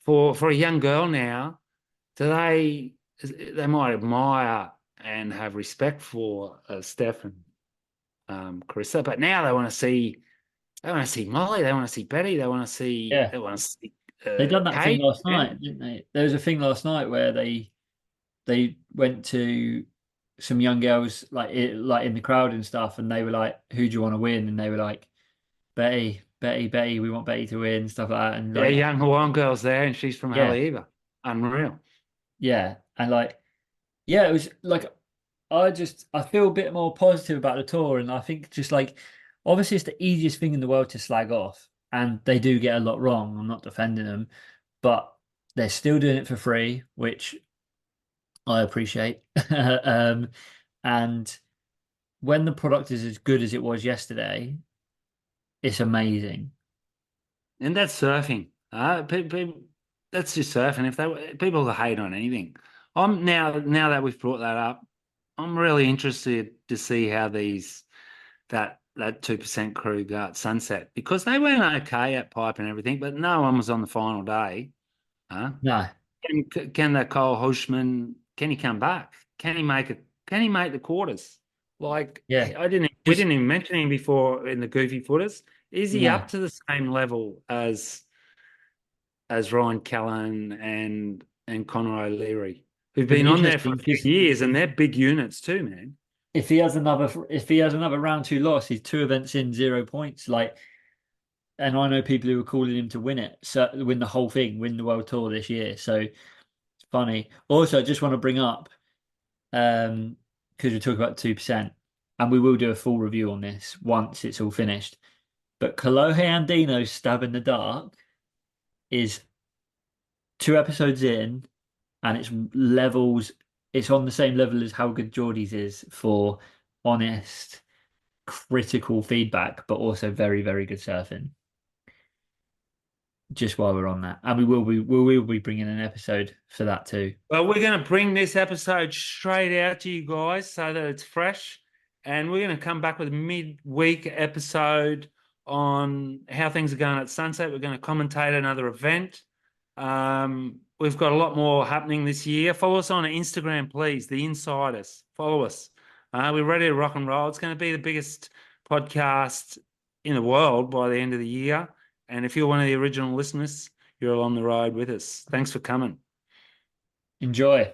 for a young girl now, they might admire and have respect for Steph and Carissa, but now they want to see Molly, they want to see Betty, Yeah. they want to see They done that thing Kate. last Yeah. night, didn't they? There was a thing last night where they went to some young girls like in the crowd and stuff, and they were like, "Who do you want to win?" And they were like, Betty. We want Betty to win," stuff like that. And Yeah, like, young Hawaiian girl's there, and she's from yeah, Haleiwa. Unreal. yeah, and like Yeah, it was like I feel a bit more positive about the tour, and I think just like obviously it's the easiest thing in the world to slag off, and they do get a lot wrong. I'm not defending them, but they're still doing it for free, which I appreciate. um, and when the product is as good as it was yesterday, it's amazing. And that's surfing. That's just surfing. If people hate on anything, I'm now that we've brought that up, I'm really interested to see how that 2% crew go at Sunset, because they went okay at Pipe and everything, but no one was on the final day. Huh? No, Can that Cole Hushman, can he come back? Can he make the quarters? Like yeah, we just didn't even mention him before in the goofy footers. Is he no. up to the same level as Ryan Callan and Conor O'Leary, who've It's been on there for interesting a few because years, and they're big units too, man. if he has another round two loss, he's 2 events in 0 points. Like, and I know people who are calling him to win it, so win the whole thing, win the world tour this year. So it's funny. Also, I just want to bring up, because we talk about 2%, and we will do a full review on this once it's all finished. But Kolohe Andino's Stab in the Dark is 2 episodes in, and it's on the same level as How Good Geordie's is for honest, critical feedback, but also very, very good surfing. Just while we're on that, and we will be bringing an episode for that too. Well, we're going to bring this episode straight out to you guys so that it's fresh, and we're going to come back with a midweek episode on how things are going at Sunset. We're going to commentate another event. We've got a lot more happening this year. Follow us on Instagram, please. The Insiders. Follow us. We're ready to rock and roll. It's going to be the biggest podcast in the world by the end of the year. And if you're one of the original listeners, you're on the road with us. Thanks for coming. Enjoy.